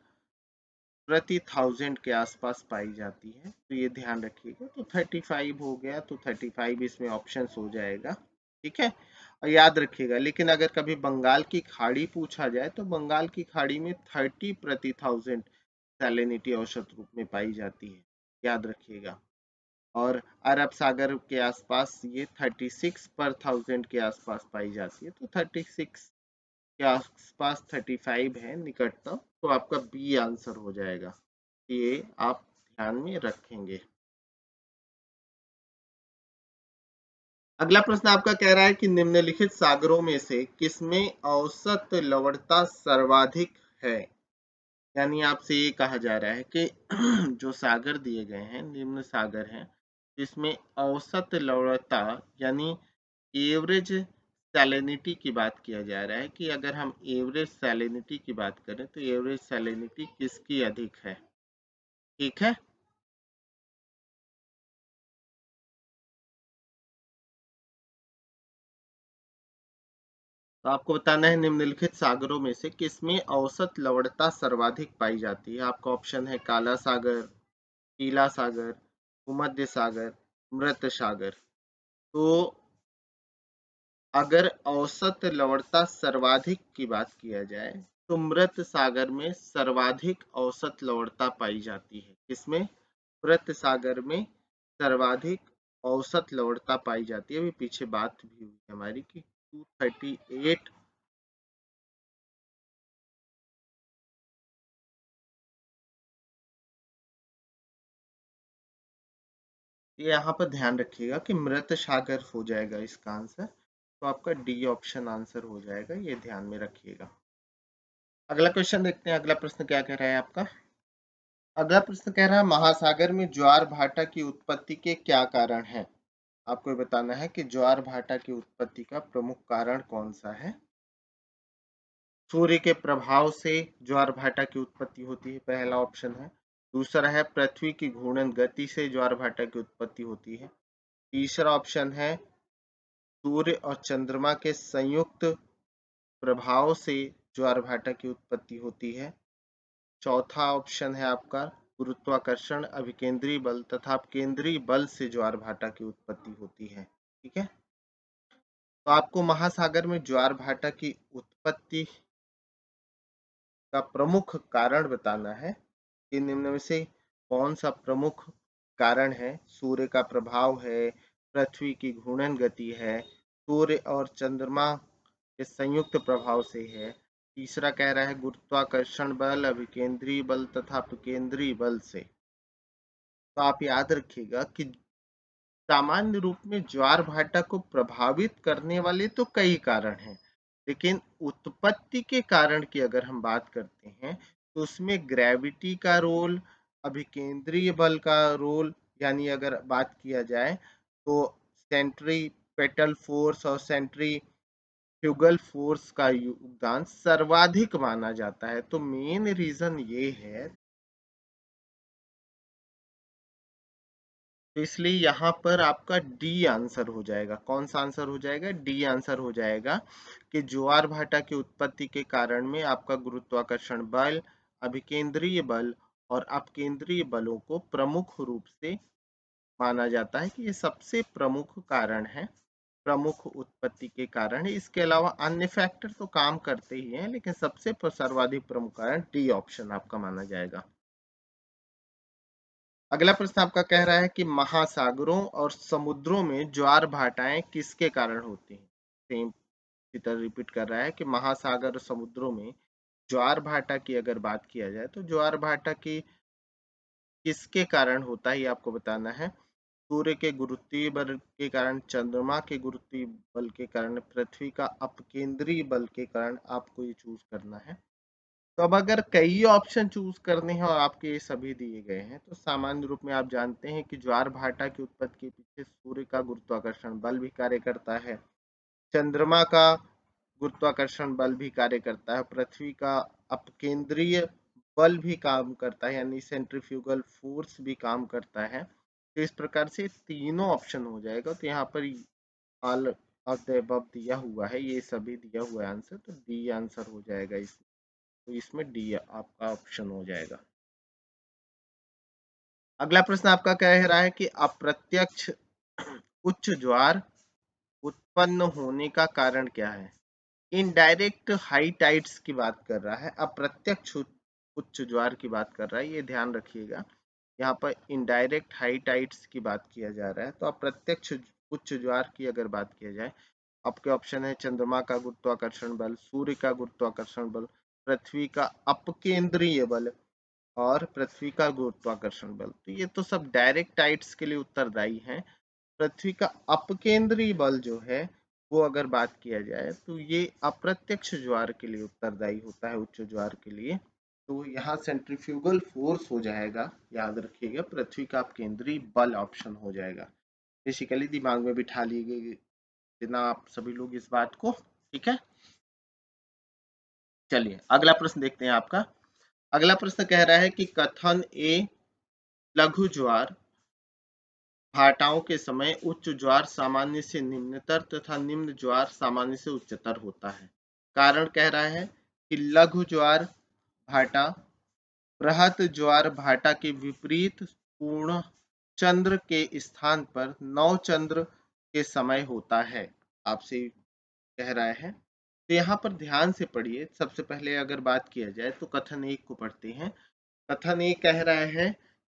प्रति थाउजेंड के आसपास पाई जाती है। तो ये ध्यान रखिएगा। तो 35 हो गया, तो 35 इसमें ऑप्शन हो जाएगा। ठीक है, और याद रखिएगा, लेकिन अगर कभी बंगाल की खाड़ी पूछा जाए तो बंगाल की खाड़ी में 30 प्रति थाउजेंड सैलिनिटी औसत रूप में पाई जाती है, याद रखिएगा। और अरब सागर के आसपास ये 36 पर थाउजेंड के आसपास पाई जाती है। तो 36 के आसपास 35 है निकटतम, तो आपका बी आंसर हो जाएगा। ये आप ध्यान में रखेंगे। अगला प्रश्न आपका कह रहा है कि निम्नलिखित सागरों में से किसमें औसत लवणता सर्वाधिक है। यानी आपसे ये कहा जा रहा है कि जो सागर दिए गए हैं निम्न सागर हैं, इसमें औसत लवणता यानी एवरेज सैलिनिटी की बात किया जा रहा है कि अगर हम एवरेज सैलिनिटी की बात करें तो एवरेज सैलिनिटी किसकी अधिक है। ठीक है, तो आपको बताना है निम्नलिखित सागरों में से किसमें औसत लवणता सर्वाधिक पाई जाती है। आपका ऑप्शन है काला सागर, पीला सागर, भूमध्य सागर, मृत सागर। तो अगर औसत लवणता सर्वाधिक की बात किया जाए तो मृत सागर में सर्वाधिक औसत लवणता पाई जाती है। किसमें? मृत सागर में सर्वाधिक औसत लवणता पाई जाती है। अभी पीछे बात भी हुई हमारी कि 238। ये यहाँ पर ध्यान रखिएगा कि मृत सागर हो जाएगा इसका आंसर। तो आपका डी ऑप्शन आंसर हो जाएगा, ये ध्यान में रखिएगा। अगला क्वेश्चन देखते हैं। अगला प्रश्न क्या कह रहा है आपका। अगला प्रश्न कह रहा है महासागर में ज्वार भाटा की उत्पत्ति के क्या कारण है। आपको ये बताना है कि ज्वार भाटा की उत्पत्ति का प्रमुख कारण कौन सा है। सूर्य के प्रभाव से ज्वार भाटा की उत्पत्ति होती है, पहला ऑप्शन है। दूसरा है पृथ्वी की घूर्णन गति से ज्वार भाटा की उत्पत्ति होती है। तीसरा ऑप्शन है सूर्य और चंद्रमा के संयुक्त प्रभाव से ज्वार भाटा की उत्पत्ति होती है। चौथा ऑप्शन है आपका गुरुत्वाकर्षण, अभिकेंद्री बल तथा केंद्रीय बल से ज्वार भाटा की उत्पत्ति होती है। ठीक है, तो आपको महासागर में ज्वार भाटा की उत्पत्ति का प्रमुख कारण बताना है कि निम्न में से कौन सा प्रमुख कारण है? सूर्य का प्रभाव है, पृथ्वी की घूर्णन गति है, सूर्य और चंद्रमा के संयुक्त प्रभाव से है। तीसरा कह रहा है गुरुत्वाकर्षण बल, अभिकेंद्रीय बल तथा अपकेंद्रीय बल से। तो आप याद रखिएगा कि सामान्य रूप में ज्वार भाटा को प्रभावित करने वाले तो कई कारण हैं, लेकिन उत्पत्ति के कारण की अगर हम बात करते हैं तो उसमें ग्रेविटी का रोल, अभिकेंद्रीय बल का रोल, यानी अगर बात किया जाए तो सेंट्रीपेटल फोर्स और सेंट्रीफ्यूगल फोर्स का योगदान सर्वाधिक माना जाता है। तो मेन रीजन ये है, तो इसलिए यहाँ पर आपका डी आंसर हो जाएगा। कौन सा आंसर हो जाएगा? डी आंसर हो जाएगा कि ज्वार भाटा की उत्पत्ति के कारण में आपका गुरुत्वाकर्षण बल, अभिकेंद्रीय बल और अपकेंद्रीय बलों को प्रमुख रूप से माना जाता है कि ये सबसे प्रमुख कारण है, प्रमुख उत्पत्ति के कारण है। इसके अलावा अन्य फैक्टर तो काम करते ही हैं, लेकिन सबसे सर्वाधिक प्रमुख कारण डी ऑप्शन आपका माना जाएगा। अगला प्रश्न आपका कह रहा है कि महासागरों और समुद्रों में ज्वार भाटाएं किसके कारण होती हैं? सेम की तरह रिपीट कर रहा है कि महासागर और समुद्रों में ज्वार भाटा की अगर बात किया जाए तो ज्वार भाटा की किसके कारण होता है ये आपको बताना है। सूर्य के गुरुत्वीय बल के कारण, चंद्रमा के गुरुत्वीय बल के कारण, पृथ्वी का अपकेंद्रीय बल के कारण आपको ये चूज करना है। तो अब अगर कई ऑप्शन चूज करने हैं और आपके ये सभी दिए गए हैं तो सामान्य रूप में आप जानते हैं कि ज्वार भाटा की उत्पत्ति के पीछे सूर्य का गुरुत्वाकर्षण बल भी कार्य करता है, चंद्रमा का गुरुत्वाकर्षण बल भी कार्य करता है, पृथ्वी का अपकेंद्रीय बल भी काम करता है यानी सेंट्रीफ्यूगल फोर्स भी काम करता है। तो इस प्रकार से तीनों ऑप्शन हो जाएगा। तो यहाँ पर ऑल ऑफ द अबव दिया हुआ है, ये सभी दिया हुआ है आंसर, तो डी आंसर हो जाएगा इसमें। तो इसमें डी आपका ऑप्शन हो जाएगा। अगला प्रश्न आपका कह रहा है कि अप्रत्यक्ष उच्च ज्वार उत्पन्न होने का कारण क्या है? इनडायरेक्ट हाई टाइड्स की बात कर रहा है, अप्रत्यक्ष उच्च ज्वार की बात कर रहा है, ये ध्यान रखिएगा। यहाँ पर इनडायरेक्ट हाई टाइड्स की बात किया जा रहा है। तो अप्रत्यक्ष उच्च ज्वार की अगर बात किया जाए, आपके ऑप्शन है चंद्रमा का गुरुत्वाकर्षण बल, सूर्य का गुरुत्वाकर्षण बल, पृथ्वी का अपकेंद्रीय बल और पृथ्वी का गुरुत्वाकर्षण बल। तो ये तो सब डायरेक्ट टाइड्स के लिए उत्तरदायी हैं। पृथ्वी का अपकेंद्रीय बल जो है वो अगर बात किया जाए तो ये अप्रत्यक्ष ज्वार के लिए उत्तरदायी होता है, उच्च ज्वार के लिए। तो यहाँ सेंट्रीफ्यूगल फोर्स हो जाएगा, याद रखिएगा, पृथ्वी का अपकेंद्रीय बल ऑप्शन हो जाएगा। बेसिकली दिमाग में बिठा लीजिए जितना आप सभी लोग इस बात को, ठीक है। चलिए अगला प्रश्न देखते हैं आपका। अगला प्रश्न कह रहा है कि कथन ए लघु ज्वार भाटाओं के समय उच्च ज्वार सामान्य से निम्नतर तथा निम्न ज्वार सामान्य से उच्चतर होता है। कारण कह रहा है कि लघु ज्वार भाटा बृहत ज्वार भाटा के विपरीत पूर्ण चंद्र के स्थान पर नौ चंद्र के समय होता है, आपसे कह रहा है। तो यहाँ पर ध्यान से पढ़िए। सबसे पहले अगर बात किया जाए तो कथन एक को पढ़ते हैं। कथन ये कह रहा है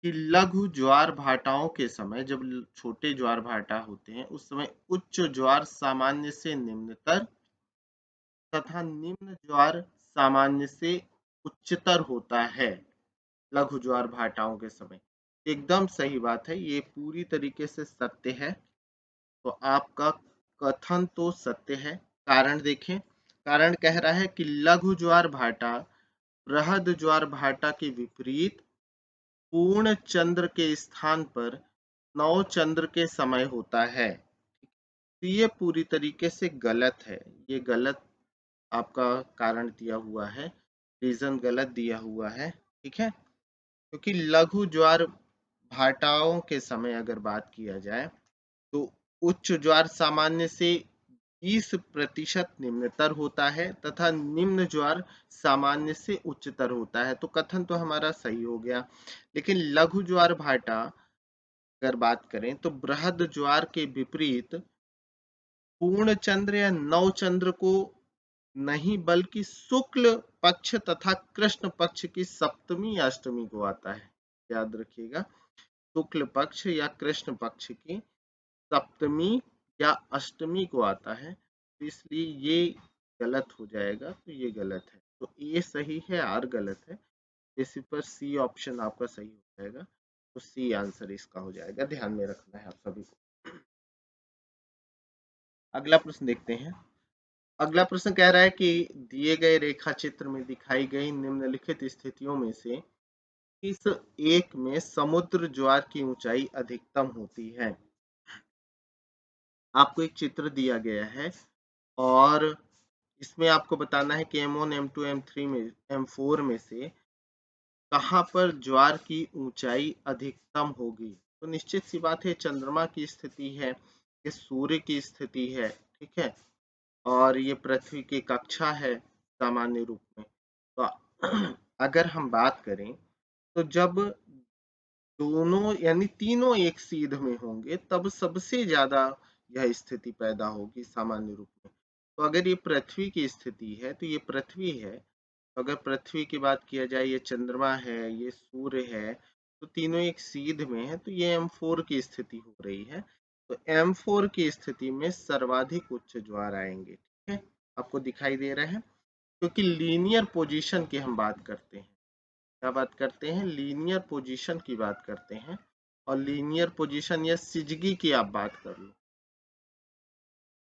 कि लघु ज्वार भाटाओं के समय, जब छोटे ज्वार भाटा होते हैं उस समय उच्च ज्वार सामान्य से निम्नतर तथा निम्न ज्वार सामान्य से उच्चतर होता है। लघु ज्वार भाटाओं के समय एकदम सही बात है, ये पूरी तरीके से सत्य है। तो आपका कथन तो सत्य है। कारण देखें, कारण कह रहा है कि लघु ज्वार भाटा बृहद ज्वार भाटा के विपरीत पूर्ण चंद्र के स्थान पर नौ चंद्र के समय होता है। तो ये पूरी तरीके से गलत है, ये गलत आपका कारण दिया हुआ है, रीजन गलत दिया हुआ है, ठीक है। क्योंकि लघु ज्वार भाटाओं के समय अगर बात किया जाए तो उच्च ज्वार सामान्य से 20% निम्नतर होता है तथा निम्न ज्वार सामान्य से उच्चतर होता है। तो कथन तो हमारा सही हो गया। लेकिन लघु ज्वार भाटा अगर बात करें तो बृहद ज्वार के विपरीत पूर्ण चंद्र या नव चंद्र को नहीं बल्कि शुक्ल पक्ष तथा कृष्ण पक्ष की सप्तमी या अष्टमी को आता है। याद रखिएगा, शुक्ल पक्ष या कृष्ण पक्ष की सप्तमी या अष्टमी को आता है, तो इसलिए ये गलत हो जाएगा, तो ये गलत है। तो ए सही है, आर गलत है, इसी पर सी ऑप्शन आपका सही हो जाएगा। तो सी आंसर इसका हो जाएगा, ध्यान में रखना है आप सभी को। अगला प्रश्न देखते हैं। अगला प्रश्न कह रहा है कि दिए गए रेखा चित्र में दिखाई गई निम्नलिखित स्थितियों में से किस एक में समुद्र ज्वार की ऊंचाई अधिकतम होती है। आपको एक चित्र दिया गया है और इसमें आपको बताना है कि M1, M2, M3 में, M4 में से कहाँ पर ज्वार की ऊंचाई अधिकतम होगी। तो निश्चित सी बात है, चंद्रमा की स्थिति है, ये सूर्य की स्थिति है, ठीक है, और ये पृथ्वी की कक्षा है सामान्य रूप में। तो अगर हम बात करें तो जब दोनों यानी तीनों एक सीध में होंगे तब सबसे ज्यादा यह स्थिति पैदा होगी सामान्य रूप में। तो अगर ये पृथ्वी की स्थिति है तो ये पृथ्वी है, अगर पृथ्वी की बात किया जाए, ये चंद्रमा है, ये सूर्य है, तो तीनों एक सीध में है, तो ये M4 की स्थिति हो रही है। तो M4 की स्थिति में सर्वाधिक उच्च ज्वार आएंगे, ठीक है, आपको दिखाई दे रहा है, क्योंकि लीनियर पोजीशन की हम बात करते हैं। क्या बात करते हैं? लीनियर पोजीशन की बात करते हैं, और लीनियर पोजीशन या सिजगी की आप बात कर लो,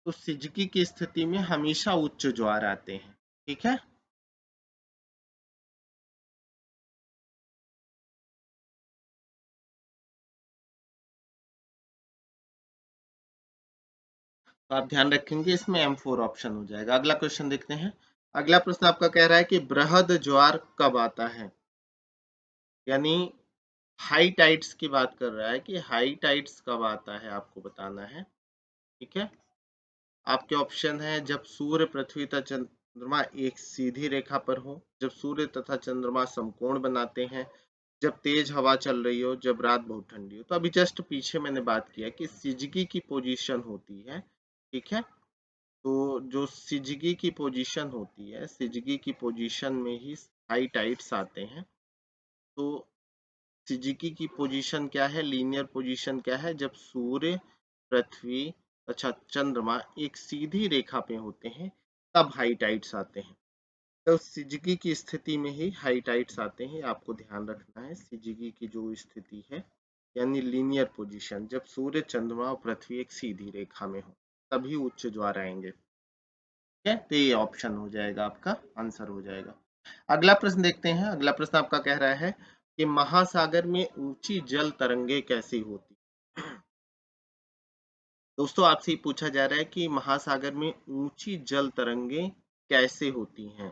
तो सिजगी की स्थिति में हमेशा उच्च ज्वार आते हैं, ठीक है। तो आप ध्यान रखेंगे, इसमें M4 ऑप्शन हो जाएगा। अगला क्वेश्चन देखते हैं। अगला प्रश्न आपका कह रहा है कि बृहद ज्वार कब आता है, यानी हाई टाइड्स की बात कर रहा है कि हाई टाइड्स कब आता है, आपको बताना है, ठीक है। आपके ऑप्शन है जब सूर्य पृथ्वी तथा चंद्रमा एक सीधी रेखा पर हो, जब सूर्य तथा चंद्रमा समकोण बनाते हैं, जब तेज हवा चल रही हो, जब रात बहुत ठंडी हो। तो अभी जस्ट पीछे मैंने बात किया कि सिजगी की पोजीशन होती है, ठीक है। तो जो सिजगी की पोजीशन होती है, सिजगी की पोजीशन में ही हाई टाइड्स आते हैं। तो सिजगी की पोजीशन क्या है, लीनियर पोजीशन क्या है, जब सूर्य, पृथ्वी, अच्छा चंद्रमा एक सीधी रेखा पे होते हैं तब हाई टाइड्स आते हैं। तो सिजगी की स्थिति में ही हाई टाइड्स आते हैं, आपको ध्यान रखना है। सिजगी की जो स्थिति है यानी लीनियर पोजीशन, जब सूर्य, चंद्रमा और पृथ्वी एक सीधी रेखा में हो तभी उच्च ज्वार आएंगे, ठीक है। तो ये ऑप्शन हो जाएगा, आपका आंसर हो जाएगा। अगला प्रश्न देखते हैं। अगला प्रश्न आपका कह रहा है कि महासागर में ऊंची जल तरंगे कैसी होती। दोस्तों आपसे पूछा जा रहा है कि महासागर में ऊंची जल तरंगे कैसे होती हैं,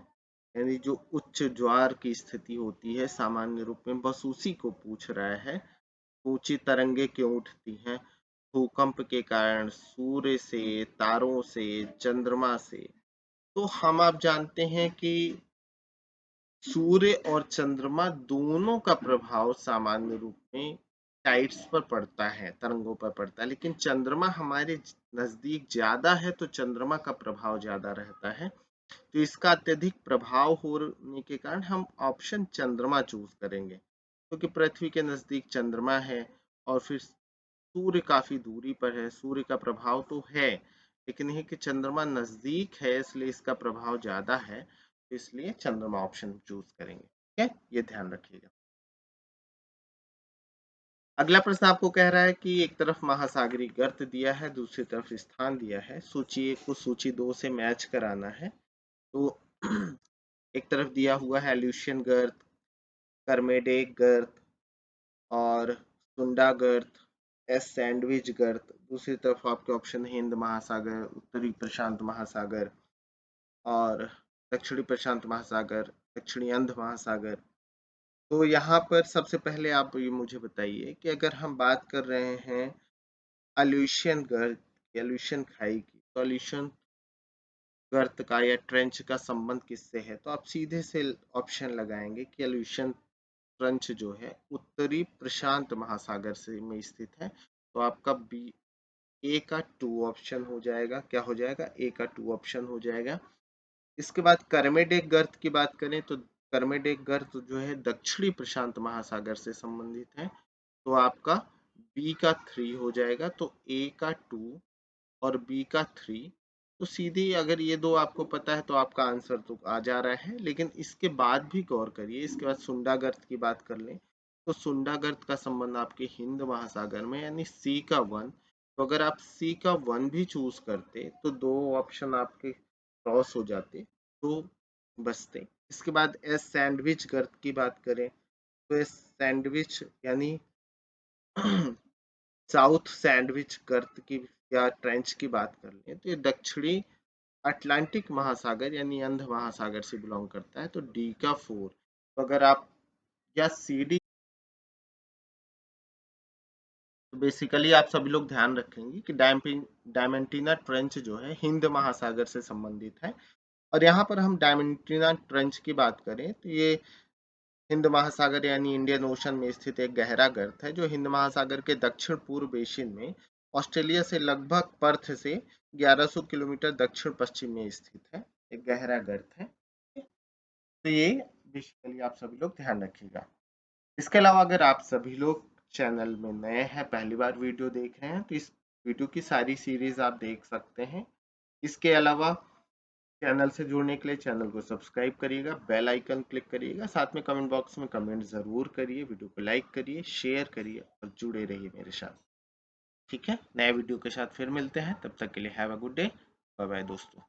यानी जो उच्च ज्वार की स्थिति होती है सामान्य रूप में, बस उसी को पूछ रहा है। ऊंची तरंगे क्यों उठती हैं? भूकंप के कारण, सूर्य से, तारों से, चंद्रमा से। तो हम आप जानते हैं कि सूर्य और चंद्रमा दोनों का प्रभाव सामान्य रूप में टाइड्स पर पड़ता है, तरंगों पर पड़ता है, लेकिन चंद्रमा हमारे नजदीक ज्यादा है तो चंद्रमा का प्रभाव ज्यादा रहता है। तो इसका अत्यधिक प्रभाव होने के कारण हम ऑप्शन चंद्रमा चूज करेंगे, क्योंकि पृथ्वी के नजदीक चंद्रमा है और फिर सूर्य काफी दूरी पर है। सूर्य का प्रभाव तो है, लेकिन यह कि चंद्रमा नजदीक है इसलिए इसका प्रभाव ज्यादा है, इसलिए चंद्रमा ऑप्शन चूज करेंगे, ठीक है, ये ध्यान रखिएगा। अगला प्रश्न आपको कह रहा है कि एक तरफ महासागरीय गर्त दिया है, दूसरी तरफ स्थान दिया है, सूची एक को सूची दो से मैच कराना है। तो एक तरफ दिया हुआ है एल्यूशियन गर्त, करमेडेक गर्त और सुंडा गर्त, एस सैंडविच गर्त। दूसरी तरफ आपके ऑप्शन है हिंद महासागर, उत्तरी प्रशांत महासागर और दक्षिणी प्रशांत महासागर, दक्षिणी अंध महासागर। तो यहाँ पर सबसे पहले आप ये मुझे बताइए कि अगर हम बात कर रहे हैं अल्यूशियन गर्त, अल्यूशियन खाई की, तो अल्यूशियन गर्त का या ट्रेंच का संबंध किससे है? तो आप सीधे से ऑप्शन लगाएंगे कि अल्यूशियन ट्रेंच जो है उत्तरी प्रशांत महासागर से में स्थित है। तो आपका बी, ए का 2 ऑप्शन हो जाएगा। क्या हो जाएगा? ए का 2 ऑप्शन हो जाएगा। इसके बाद करमेडेक गर्त की बात करें तो कर्मेडेक गर्त जो है दक्षिणी प्रशांत महासागर से संबंधित है, तो आपका बी का 3 हो जाएगा। तो ए का 2 और बी का 3, तो सीधी अगर ये दो आपको पता है तो आपका आंसर तो आ जा रहा है। लेकिन इसके बाद भी गौर करिए, इसके बाद सुंडागर्त की बात कर लें, तो सुंडागर्त का संबंध आपके हिंद महासागर में, यानी सी का 1। तो अगर आप सी का 1 भी चूज करते तो दो ऑप्शन आपके क्रॉस हो जाते, तो बचते। इसके बाद एस सैंडविच गर्त की बात करें, तो एस सैंडविच यानी साउथ सैंडविच गर्त की या ट्रेंच की बात कर लें, तो ये दक्षिणी अटलांटिक महासागर यानी अंध महासागर से बिलोंग करता है। तो डी का 4। तो अगर आप या सी डी, तो बेसिकली आप सभी लोग ध्यान रखेंगे कि डायमेंटीना ट्रेंच जो है हिंद महासागर से संबंधित है। और यहाँ पर हम डायमेंटीना ट्रेंच की बात करें तो ये हिंद महासागर यानी इंडियन ओशन में स्थित एक गहरा गर्त है, जो हिंद महासागर के दक्षिण पूर्व बेसिन में ऑस्ट्रेलिया से लगभग पर्थ से 1100 किलोमीटर दक्षिण पश्चिम में स्थित है। एक गहरा गर्त है। तो ये बेसिकली आप सभी लोग ध्यान रखिएगा। इसके अलावा अगर आप सभी लोग चैनल में नए हैं, पहली बार वीडियो देख रहे हैं, तो इस वीडियो की सारी सीरीज आप देख सकते हैं। इसके अलावा चैनल से जुड़ने के लिए चैनल को सब्सक्राइब करिएगा, बेल आइकन क्लिक करिएगा, साथ में कमेंट बॉक्स में कमेंट जरूर करिए, वीडियो को लाइक करिए, शेयर करिए और जुड़े रहिए मेरे साथ। ठीक है, नए वीडियो के साथ फिर मिलते हैं, तब तक के लिए have a good day, bye bye दोस्तों।